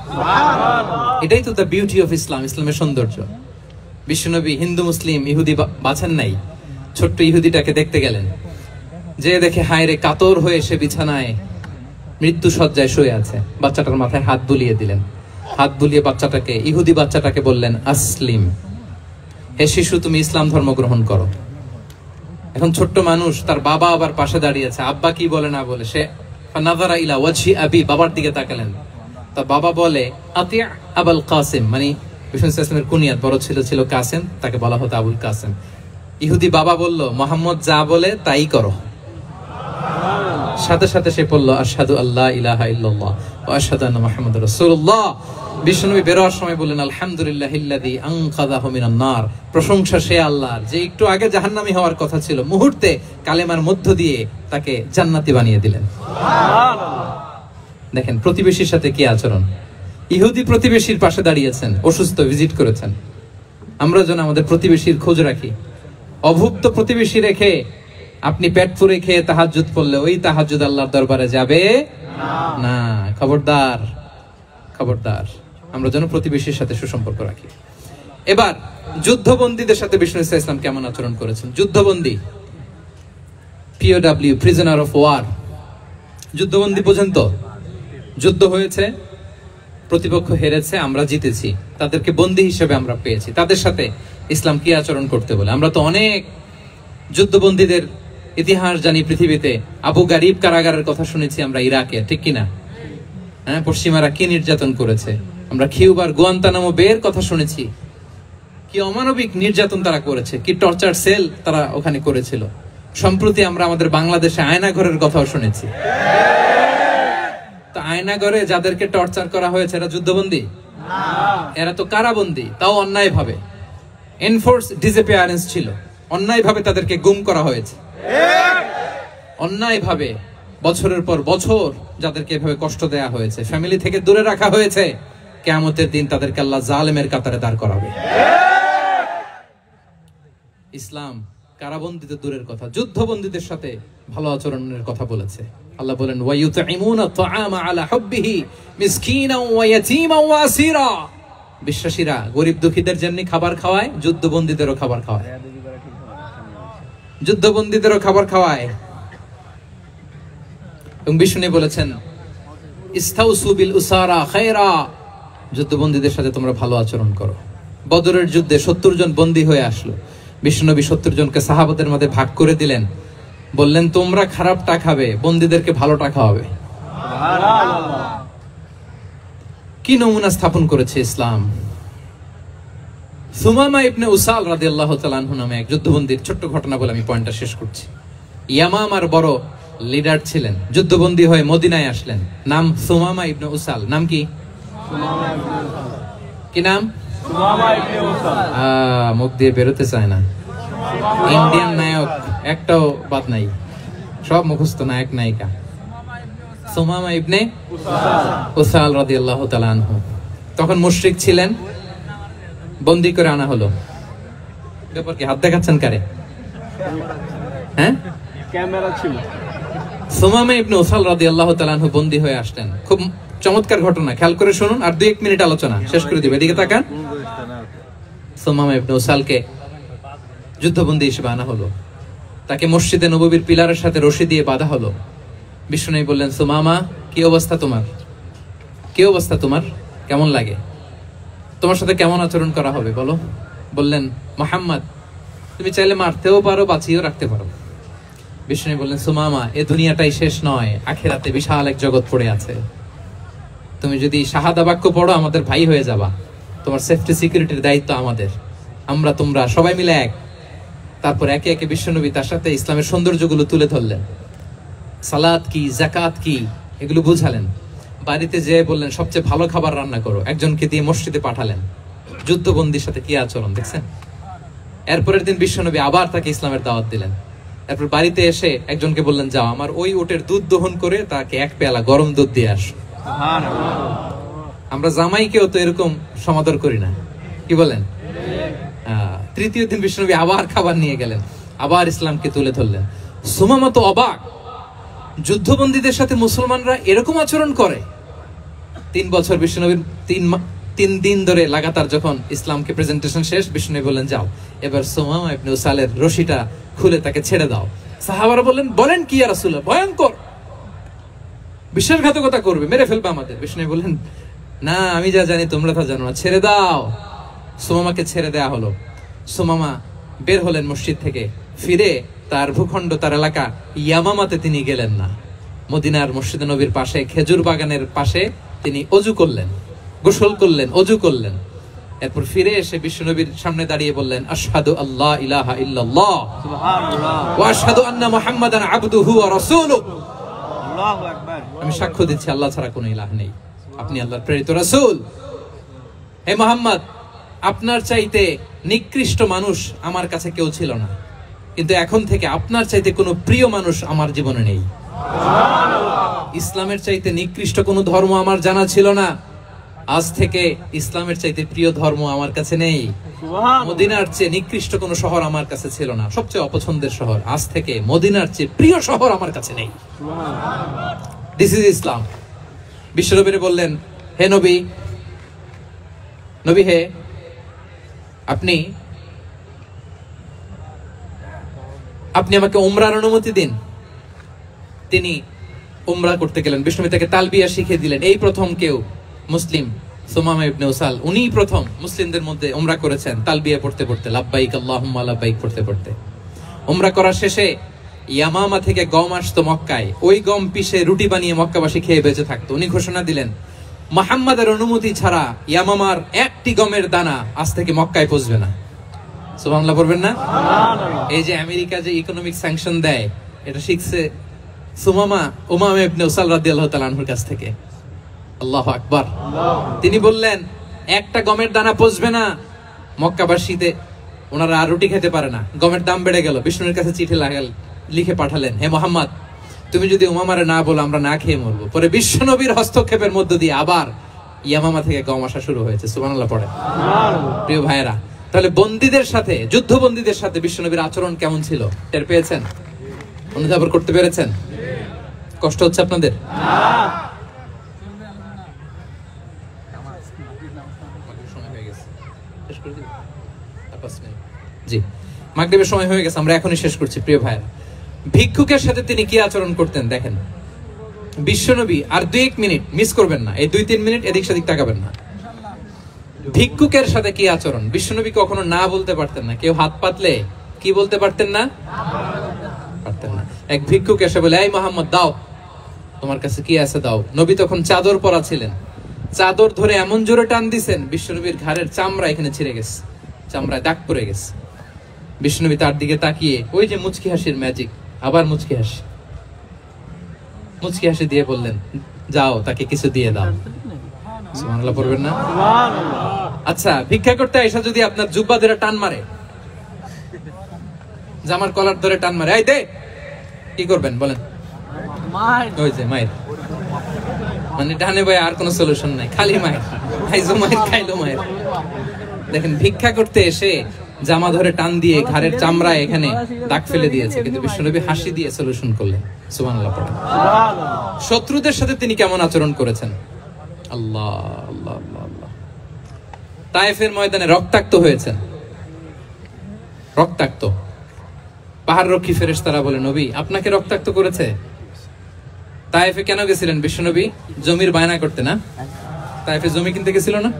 এটাই তো দ্য বিউটি অফ ইসলাম, ইসলামের সৌন্দর্য। বিশ্বনবী হিন্দু মুসলিম ইহুদি বাছেন নাই, ছোট্ট ইহুদিটাকে দেখতে গেলেন। যে দেখে হায় রে, কাতর হয়ে সে বিছানায় মৃত্যু শয্যায় শুয়ে আছে। বাচ্চাটার মাথায় হাত বুলিয়ে দিলেন। হাত বুলিয়ে বাচ্চাটাকে, ইহুদি বাচ্চাটাকে বললেন, আসলিম, হে শিশু, তুমি ইসলাম ধর্ম গ্রহণ করো। এখন ছোট্ট মানুষ, তার বাবা আবার পাশে দাঁড়িয়েছে, আব্বা কি বলে না বলে, সে নাযারা ইলা ওয়াজহি আবি, বাবার দিকে তাকালেন। তা বাবা বলে, আতি আবুল কাসিম, মানে বিষ্ণু ইসলামের কুনিয়াত, বড় ছিল ছিল কাসিম, তাকে বলা হতো আবুল কাসিম। ইহুদি বাবা বলল, মোহাম্মদ যা বলে তাই করো। সাথে সাথে সে বলল, আশহাদু আল্লা ইলাহা ইল্লাল্লাহ ওয়া আশহাদু আন্না মুহাম্মাদুর রাসূলুল্লাহ। বিশ্বনবী বের হওয়ার সময় বললেন, আলহামদুলিল্লাহিল্লাযী আনকাযাহু মিনান নার, প্রশংসা সে আল্লাহর যে একটু আগে জাহান্নামী হওয়ার কথা ছিল, মুহূর্তে কালেমার মধ্য দিয়ে তাকে জান্নাতি বানিয়ে দিলেন। সুবহানাল্লাহ। দেখেন প্রতিবেশীর সাথে কি আচরণ। ইহুদি প্রতিবেশীর পাশে দাঁড়িয়েছেন, অসুস্থ, ভিজিট করেছেন। আমরা যেন আমাদের প্রতিবেশীর খোঁজ রাখি। অভুক্ত প্রতিবেশী রেখে আপনি পেট পুরে খেয়ে তাহাজ্জুদ পড়লে ওই তাহাজ্জুদ আল্লাহর দরবারে যাবে না। খবরদার, খবরদার, আমরা যেন প্রতিবেশীর সাথে সুসম্পর্ক রাখি। এবার যুদ্ধবন্দীদের সাথে বিষ্ণু ইসলাম কেমন আচরণ করেছেন। যুদ্ধবন্দী, POW, প্রিজনার অফ ওয়ার, যুদ্ধবন্দী পর্যন্ত যুদ্ধ হয়েছে, প্রতিপক্ষ হেরেছে, আমরা জিতেছি, তাদেরকে বন্দী হিসেবে আমরা পেয়েছি, তাদের সাথে ইসলাম কি আচরণ করতে বলে। আমরা তো অনেক যুদ্ধবন্দীদের ইতিহাস জানি পৃথিবীতে। আবু গারিব কারাগারের কথা শুনেছি আমরা ইরাকে, ঠিক কিনা? হ্যাঁ, পশ্চিমারা কি নির্যাতন করেছে। আমরা কিউবার গুয়ান্তানামো বের কথা শুনেছি, কি অমানবিক নির্যাতন তারা করেছে, কি টর্চার সেল তারা ওখানে করেছিল। সম্প্রতি আমরা আমাদের বাংলাদেশে আয়নাঘরের কথাও শুনেছি। তো আয়নাঘরে যাদেরকে টর্চার করা হয়েছে এরা যুদ্ধবন্দী না, এরা তো কারাবন্দী, তাও অন্যায় ভাবে। এনফোর্স ডিসঅ্যাপিয়ারেন্স ছিল, অন্যায় ভাবে তাদেরকে গুম করা হয়েছে। অন্যায় ভাবে বছরের পর বছর যাদেরকে এভাবে কষ্ট দেয়া হয়েছে, ফ্যামিলি থেকে দূরে রাখা হয়েছে, কিয়ামতের দিন তাদেরকে আল্লাহ জালেমের কাতারে দাঁড় করাবে। ইসলাম কারাবন্দীদের দূরের কথা, যুদ্ধবন্দীদের সাথে ভালো আচরণের কথা বলেছে। আল্লাহ বলেন, ওয়া ইউতঈমুনা আত-তাআমা আলা হুব্বিহি মিসকিনান ওয়া ইয়াতীমান ওয়া আসীরা। বিশ্বাসীরা গরিব দুঃখীদের জন্য খাবার খাওয়ায়, যুদ্ধবন্দীদেরও খাবার খাওয়ায়, যুদ্ধবন্দীদেরও খাবার খাওয়ায়। এবং বিষ্ণু বলেছেন, ইস্তাউসু বিল উসারা খায়রা, যুদ্ধবন্দীদের সাথে তোমরা ভালো আচরণ করো। বদরের যুদ্ধে 70 জন বন্দী হয়ে আসলো। বিশ্বনবী 70 জনকে সাহাবাদের মধ্যে ভাগ করে দিলেন, বললেন তোমরা খারাপটা খাবে, বন্দীদেরকে ভালোটা খাওয়াবে। কি নমুনা স্থাপন করেছে ইসলাম। সুমামা ইবনে উসাল রাদিয়াল্লাহু তাআলা আনহু নামে এক যুদ্ধবন্দীর ছোট্ট ঘটনা বলে আমি পয়েন্টটা শেষ করছি। ইয়ামামার বড় লিডার ছিলেন, যুদ্ধবন্দী হয়ে মদিনায় আসলেন, নাম সুমামা ইবনে উসাল। নাম কি? কি নাম? মুখ দিয়ে বেরোতে চায় না। ইন্ডিয়ান নায়ক একটাও বাদ নাই, সব মুখস্থ নায়ক নায়িকা। সুমামা ইবনে উসাল রাদিয়াল্লাহু তাআলা আনহু তখন মুশরিক ছিলেন, বন্দী করে আনা হলো। ব্যাপার কি? হাত দেখাচ্ছেন কারে? হ্যাঁ, ক্যামেরা ছিল। সুমামা ইবনে উসাল রাদিয়াল্লাহু তাআলা আনহু বন্দী হয়ে আসলেন। খুব চমৎকার ঘটনা, খেয়াল করে শুনুন, আর 2-1 মিনিট আলোচনা শেষ করে দিবে। এদিকে তাকান। সুমামা ইবনে উসালকে যুদ্ধবন্দী হিসেবে আনা হলো, তাকে মসজিদে নববীর পিলারের সাথে রশি দিয়ে বাঁধা হলো। বিষ্ণু বললেন, সুমামা কি অবস্থা তোমার? কি অবস্থা তোমার? কেমন লাগে? তোমার সাথে কেমন আচরণ করা হবে বলো? বললেন, মুহাম্মদ তুমি চাইলে মারতেও পারো, বাঁচিয়েও রাখতে পারো। বিষ্ণু বললেন, সুমামা এ দুনিয়াটাই শেষ নয়, আখিরাতে বিশাল এক জগৎ পড়ে আছে। তুমি যদি শাহাদা বাক্য পড়ো আমাদের ভাই হয়ে যাবা, তোমার সেফটি সিকিউরিটির দায়িত্ব আমাদের, আমরা তোমরা সবাই মিলে এক। তারপর একে একে বিশ্বনবী তার সাথে ইসলামের সৌন্দর্যগুলো তুলে ধরলেন, সালাত কি, যাকাত কি, এগুলো বুঝালেন। বাড়িতে যেয়ে বললেন সবচেয়ে ভালো খাবার রান্না করো, একজনকে দিয়ে মসজিদে পাঠালেন। যুদ্ধবন্দীর সাথে কি আচরণ দেখছেন। এরপরের দিন বিশ্বনবী আবার তাকে ইসলামের দাওয়াত দিলেন। এরপর বাড়িতে এসে একজনকে বললেন, যাও আমার ওই উটের দুধ দহন করে তাকে 1 পেয়ালা গরম দুধ দিয়ে আস। আমরা জামাইকেও তো এরকম সমাদর করি না, কি বলেন? তৃতীয় দিন বিশ্বনবী আবার খাবার নিয়ে গেলেন, আবার ইসলামকে তুলে ধরলেন। সুমামা তো অবাক, যুদ্ধবন্দীদের সাথে মুসলমানরা এরকম আচরণ করে। 3 বছর বিশ্বনবীর 3 দিন ধরে লাগাতার যখন ইসলামকে প্রেজেন্টেশন শেষ, বিশ্বনবী বললেন, যাও এবার সুমামা ইবনে উসালের রশিটা খুলে তাকে ছেড়ে দাও। সাহাবারা বললেন, বলেন কি ইয়া রাসূলুল্লাহ, ভয়ঙ্কর, বিশ্বাসঘাতকতা করবে, মেরে ফেলবে আমাদের। বিশ্বনবী বললেন, না আমি যা জানি তোমরা তা জানো না, ছেড়ে দাও। সুমামাকে ছেড়ে দেয়া হলো। সুমামা বের হলেন মসজিদ থেকে, ফিরে তার ভূখণ্ড, তার এলাকা ইয়ামামাতে তিনি গেলেন না। মদিনার মসজিদে নবীর পাশে খেজুর বাগানের পাশে তিনি অজু করলেন, গোসল করলেন, অজু করলেন। এরপর ফিরে এসে বিশ্বনবীর সামনে দাঁড়িয়ে বললেন, আশহাদু আল্লা ইলাহা ইল্লাল্লাহ ওয়া আশহাদু আন্না মুহাম্মাদান আবদুহু ওয়া রাসূলুহু। আল্লাহু আকবার। আমি সাক্ষ্য দিচ্ছি আল্লাহ ছাড়া কোনো ইলাহ নেই, আপনি আল্লাহর প্রেরিত রাসূল। হে মুহাম্মদ, আপনার চাইতে নিকৃষ্ট মানুষ আমার কাছে কেউ ছিল না, কিন্তু এখন থেকে আপনার চাইতে কোনো প্রিয় মানুষ আমার জীবনে নেই। ইসলামের চাইতে নিকৃষ্ট কোনো ধর্ম আমার জানা ছিল না, আজ থেকে ইসলামের চাইতে প্রিয় ধর্ম আমার কাছে নেই। মদিনার চেয়ে নিকৃষ্ট কোনো শহর আমার কাছে ছিল না, সবচেয়ে অপছন্দের শহর, আজ থেকে মদিনার চেয়ে প্রিয় শহর আমার কাছে নেই। দিস ইজ ইসলাম। বিশ্বনবী বললেন, হে নবী, নবী হে, আপনি আমাকে উমরার অনুমতি দিন। তিনি উমরা করতে গেলেন। বিষ্ণু তাকে তালবিয়া শিখিয়ে দিলেন। এই প্রথম কেউ মুসলিম সুমামা ইবনে উসাল, উনিই প্রথম মুসলিমদের মধ্যে উমরা করেছেন তালবিয়া পড়তে পড়তে, লাব্বাইক আল্লাহুম্মা লাব্বাইক পড়তে পড়তে। উমরা করা শেষে ইয়ামামা থেকে গম আসতো মক্কায়, ওই গম পিষে রুটি বানিয়ে মক্কাবাসী খেয়ে বেঁচে থাকতো। উনি ঘোষণা দিলেন, মুহাম্মাদের অনুমতি ছাড়া ইয়ামামার একটি গমের দানা আজ থেকে মক্কায় পৌঁছবে না। সুবহানাল্লাহ পড়বেন না? এই যে আমেরিকা যে ইকোনমিক স্যাংশন দেয়, এটা শিখছে সুমামা উমামা ইবনে উসাল রাদিয়াল্লাহু তাআলা আনহুর কাছ থেকে। আল্লাহু আকবার। তিনি বললেন, একটা গমের দানা পৌঁছবে না মক্কাবাসীতে, ওনারা আর রুটি খেতে পারে না। গমের দাম বেড়ে গেল। বিষ্ণুর কাছে চিঠি লিখে পাঠালেন, হে মুহাম্মদ, তুমি যদি উমামারে না বলো আমরা না খেয়ে মরবো। পরে বিশ্বনবীর হস্তক্ষেপের মধ্য দিয়ে আবার ইয়ামামা থেকে গম আসা শুরু হয়েছে। সুবহানাল্লাহ পড়ে। প্রিয় ভাইয়েরা, তাহলে বন্দীদের সাথে, যুদ্ধবন্দীদের সাথে বিশ্বনবীর আচরণ কেমন ছিল টের পেয়েছেন? অনুধাবন করতে পেরেছেন? কষ্ট হচ্ছে আপনাদের? জি, মাগরিবের সময় হয়ে গেছে, আমরা এখনই শেষ করছি। প্রিয় ভাইয়েরা, ভিক্ষুকের সাথে তিনি কি আচরণ করতেন দেখেন। বিশ্বনবী, আর 2-1 মিনিট মিস করবেন না, এই 2-3 মিনিট এদিক সেদিক তাকাবেন না। ভিক্ষুকের সাথে কি আচরণ? বিশ্বনবী কখনো না বলতে পারতেন না। কেউ হাত পাতলে কি বলতে পারতেন না? পারতেন না। এক ভিক্ষুক এসে বলে, এই মুহাম্মদ দাও, তোমার কাছে কি আছে দাও। নবী তখন চাদর পরা ছিলেন, চাদর ধরে এমন জোরে টান দিছেন বিশ্বনবীর ঘাড়ের চামড়া এখানে ছিঁড়ে গেছে, চামড়ায় দাগ পড়ে গেছে। বিশ্বনবী তার দিকে তাকিয়ে ওই যে মুচকি হাসির ম্যাজিক, আবার মুচকি হাসি দিয়ে বললেন, যাও তাকে কিছু দিয়ে দাও। সুবহানাল্লাহ পড়বেন না? আচ্ছা, ভিক্ষা করতে আইসা যদি আপনার জুব্বা ধরে টান মারে, জামার কলার ধরে টান মারে, এই দে, কি করবেন বলেন? ওই যে মায়ের, মানে ডানে ভাই আর কোন সলিউশন নাই, খালি মায়ের, খাইজো মায়ের, খাইলো মায়ের। দেখেন, ভিক্ষা করতে এসে জামা ধরে টান দিয়ে ঘাড়ের চামড়ায় এখানে দাগ ফেলে দিয়েছে, কিন্তু বিশ্বনবী হাসি দিয়ে সলিউশন করলেন। সুবহানাল্লাহ পড়েন। শত্রুদের সাথে তিনি কেমন আচরণ করেছেন? আল্লাহ আল্লাহ আল্লাহ। তায়েফের ময়দানে রক্তাক্ত হয়েছেন, রক্তাক্ত। পাহাড় রক্ষী ফেরেশতারা বলে, নবী আপনাকে রক্তাক্ত করেছে? তায়েফে কেন গেছিলেন বিশ্বনবী? জমির বায়না করতে না? তায়েফে জমি কিনতে গেছিল না?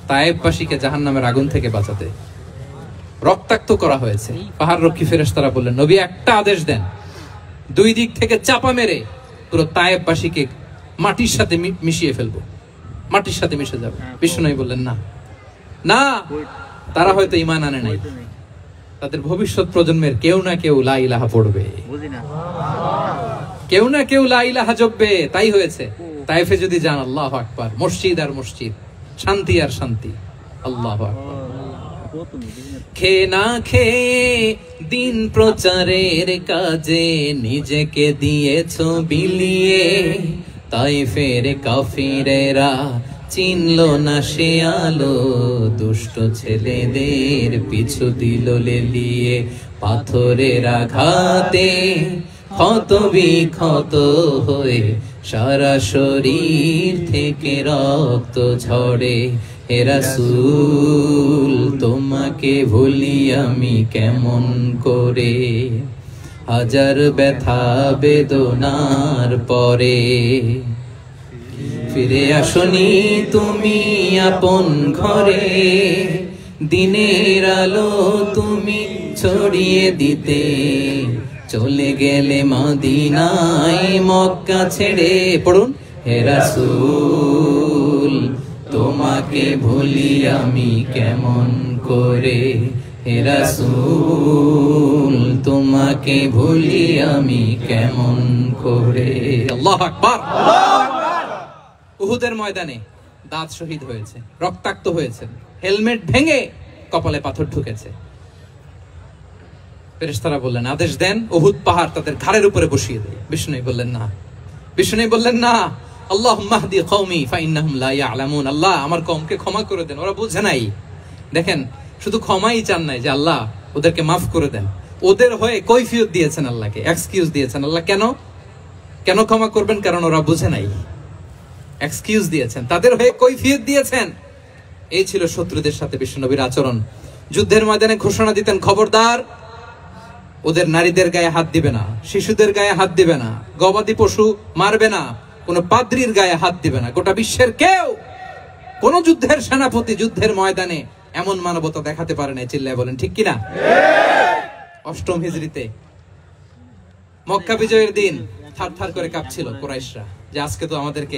তায়েফবাসীকে জাহান্নামের আগুন থেকে বাঁচাতে রক্তাক্ত করা হয়েছে। পাহাড় রক্ষী ফেরেশতারা বললেন, নবী একটা আদেশ দেন, দুই দিক থেকে চাপা মেরে পুরো তায়েফবাসীকে মাটির সাথে মিশিয়ে ফেলবো, মাটির সাথে মিশে যাবে। বিশ্বনবী বললেন, না না, তারা হয়তো ঈমান আনে নাই, তাদের ভবিষ্যৎ প্রজন্মের কেউ না কেউ লা ইলাহা পড়বে, কেউ না কেউ লা ইলাহা জপবে। তাই হয়েছে। তায়েফে যদি যান, আল্লাহু আকবার, মসজিদ আর মসজিদ, শান্তি আর শান্তি। আল্লাহু আকবার। খেয়ে না খেয়ে দিন প্রচারের কাজে নিজেকে দিয়েছো বিলিয়ে, তায়েফের কাফিরেরা চিনল না সে আলো, দুষ্ট ছেলেদের পিছু দিল লেলিয়ে। পাথরের আঘাতে ক্ষত বিক্ষত হয়ে সারা শরীর থেকে রক্ত ঝরে। হে রাসূল তোমাকে ভুলি আমি কেমন করে, হাজার ব্যথা বেদনার পরে। ফিরে আসনি তুমি আপন ঘরে, দিনের আলো তুমি ছড়িয়ে দিতে। চলে গেলে মদিনায় মক্কা ছেড়ে, পড়ুন, হে রাসূল তোমাকে ভুলি আমি কেমন করে। হে রাসূল তোমাকে ভুলি আমি কেমন করে। আল্লাহু আকবার। উহুদের ময়দানে দাঁত শহীদ হয়েছে, রক্তাক্ত হয়েছে, হেলমেট ভেঙে কপালে পাথর ঢুকেছে। ফেরেশতারা বললেন, আদেশ দেন উহুদ পাহাড় তাদের ঘাড়ের উপরে বসিয়ে দেয়। বিষ্ণু বললেন না, বিষ্ণু বললেন না। আল্লাহুম্মা হদি কওমি ফাইন্নাহুম লা ইয়ালামুন। আল্লাহ আমার কওমকে ক্ষমা করে দেন, ওরা বুঝে নাই। দেখেন, শুধু ক্ষমাই চান নাই যে আল্লাহ ওদেরকে মাফ করে দেন, ওদের হয়ে কৈফিয়ত দিয়েছেন আল্লাহকে, এক্সকিউজ দিয়েছেন। আল্লাহ কেন কেন ক্ষমা করবেন? কারণ ওরা বুঝে নাই। এক্সকিউজ দিয়েছেন, তাদের হয়ে কৈফিয়ত দিয়েছেন। এই ছিল শত্রুদের সাথে বিশ্বনবীর আচরণ। যুদ্ধের ময়দানে ঘোষণা দিতেন, খবরদার ওদের নারীদের গায়ে হাত দিবে না, শিশুদের গায়ে হাত দিবে না, গবাদি পশু মারবে না, কোন পাদ্রীর গায়ে হাত দিবে না। গোটা বিশ্বের কেউ, কোন যুদ্ধের সেনাপতি যুদ্ধের ময়দানে এমন মানবতা দেখাতে পারে না। চিল্লায় বলেন ঠিক কিনা? অষ্টম হিজরিতে মক্কা বিজয়ের দিন থার থার করে কাঁপছিল কুরাইশরা যে আজকে তো আমাদেরকে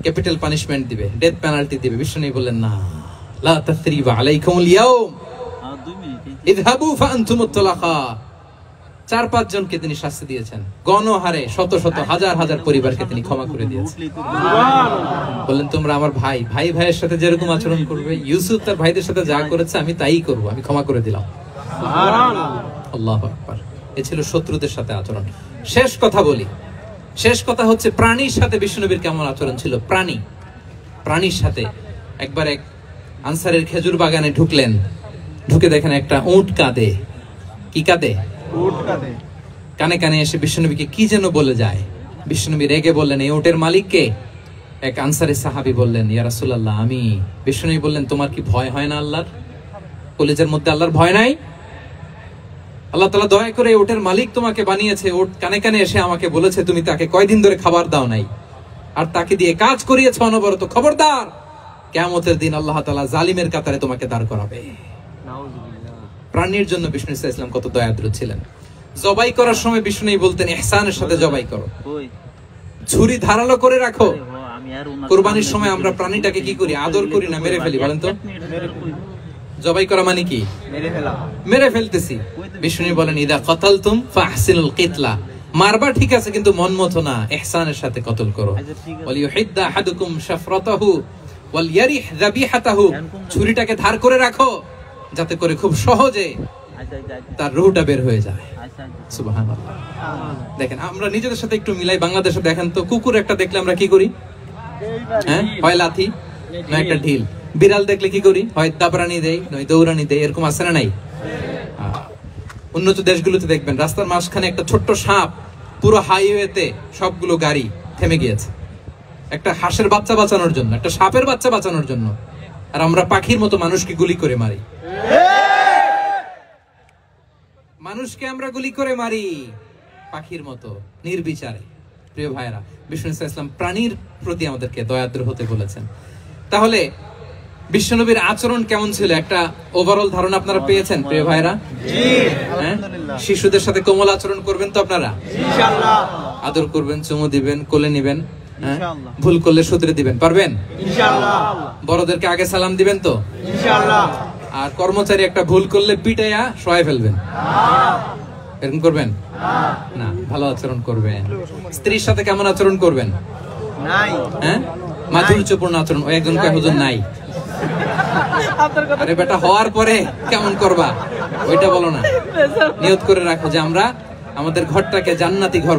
ক্যাপিটাল পানিশমেন্ট দিবে, ডেথ পেনাল্টি দিবে। বিষ্ণু বললেন, না, লা তাসরিবা আলাইকুমুল ইয়াউম ইযহাবু ফাআনতুমুত তুলাকা। 4-5 জনকে তিনি শাস্তি দিয়েছেন, গণহারে শত শত হাজার হাজার পরিবারকে তিনি ক্ষমা করে দিয়েছেন। বললেন, তোমরা আমার ভাই, ভাই ভাইয়ের সাথে যেরকম আচরণ করবে, ইউসুফ তার ভাইদের সাথে যা করেছে আমি তাই করব, আমি ক্ষমা করে দিলাম। আল্লাহু আকবার। এ ছিল শত্রুদের সাথে আচরণ। শেষ কথা বলি, শেষ কথা হচ্ছে প্রাণীর সাথে বিশ্বনবীর কেমন আচরণ ছিল। প্রাণীর সাথে একবার এক আনসারের খেজুর বাগানে ঢুকলেন, ঢুকে দেখেন একটা উট কাঁদে। কি কাঁদে? উট কাঁদে। কানে কানে এসে বিশ্বনবীকে কি যেন বলে যায়। বিশ্বনবী রেগে বললেন, এই উটের মালিক কে? এক আনসারী সাহাবী বললেন, ইয়া রাসূলুল্লাহ আমি। বিশ্বনবী বললেন, তোমার কি ভয় হয় না আল্লাহর? কলিজার মধ্যে আল্লাহর ভয় নাই? আল্লাহ তাআলা দয়া করে উটের মালিক তোমাকে বানিয়েছে, উট কানে কানে এসে আমাকে বলেছে তুমি তাকে কয়দিন ধরে খাবার দাও নাই, আর তাকে দিয়ে কাজ করিয়েছ অনবরত। খবরদার, কিয়ামতের দিন আল্লাহ তাআলা জালিমের কাতারে তোমাকে দাঁড় করাবে। প্রাণীর জন্য বিষ্ণু ইসলাম কত দয়াদ্র ছিলেন। জবাই করার সময় বিষ্ণু বলতেন ইহসানের সাথে জবাই করো, ছুরি ধারালো করে রাখো। কুরবানির সময় আমরা প্রাণীটাকে কি করি? আদর করি না মেরে ফেলি? বলেন তো, জবাই করা মানে কি? মেরে ফেলতেছি। বিষ্ণু বলেন ইদা কাতালতুম ফাহসিনুল কিতলা, মারবা ঠিক আছে কিন্তু মন মতো না, ইহসানের সাথে কতল করো। ওয়ালিউহিদ্দা আহাদুকুম শাফরাতাহু ওয়ালইয়ারিহ যাবিহাতাহু, ছুরিটাকে ধার করে রাখো যাতে করে খুব সহজে তার রূহটা বের হয়ে যায়। সুবহানাল্লাহ। দেখেন আমরা নিজেদের সাথে একটু মিলাই। বাংলাদেশে দেখেন তো, কুকুর একটা দেখলে আমরা কি করি? হ্যাঁ, হয় লাথি না একটা ঢিল। বিড়াল দেখলে কি করি? হয় দাবরানি দেই নয় দৌড়ানি দেই। এরকম আছে না নাই? উন্নত দেশগুলোতে দেখবেন রাস্তার মাঝখানে একটা ছোট্ট সাপ, পুরো হাইওয়েতে সবগুলো গাড়ি থেমে গিয়েছে একটা হাঁসের বাচ্চা বাঁচানোর জন্য, একটা সাপের বাচ্চা বাঁচানোর জন্য। আর আমরা পাখির মতো মানুষকে গুলি করে মারি। মানুষকে আমরা গুলি করে মারি পাখির মতো নির্বিচারে। প্রিয় ভাইরা, বিষ্ণু ইসলাম প্রাণীর প্রতি আমাদেরকে দয়াদ্র হতে বলেছেন। তাহলে বিশ্বনবীর আচরণ কেমন ছিল একটা ওভারঅল ধারণা আপনারা পেয়েছেন? প্রিয় ভাইরা, শিশুদের সাথে কোমল আচরণ করবেন তো আপনারা? ইনশাআল্লাহ। আদর করবেন, চুমু দিবেন, কোলে নিবেন, ভুল করলে শুধরে দিবেন, পারবেন? ইনশাআল্লাহ। বড়দেরকে আগে সালাম দিবেন তো? ইনশাআল্লাহ। আর কর্মচারী একটা ভুল করলে পিটাইয়া শোয়াই ফেলবেন, এরকম করবেন না? ভালো আচরণ করবেন। স্ত্রীর সাথে কেমন আচরণ করবেন? হ্যাঁ, মাধুর্যপূর্ণ আচরণ। ওই একজন কয় হুজুর নাই। আরে বেটা, হওয়ার পরে কেমন করবা ওইটা বলো না। নিয়ত করে রাখো যে আমরা আমাদের ঘরটাকে জান্নাতি ঘর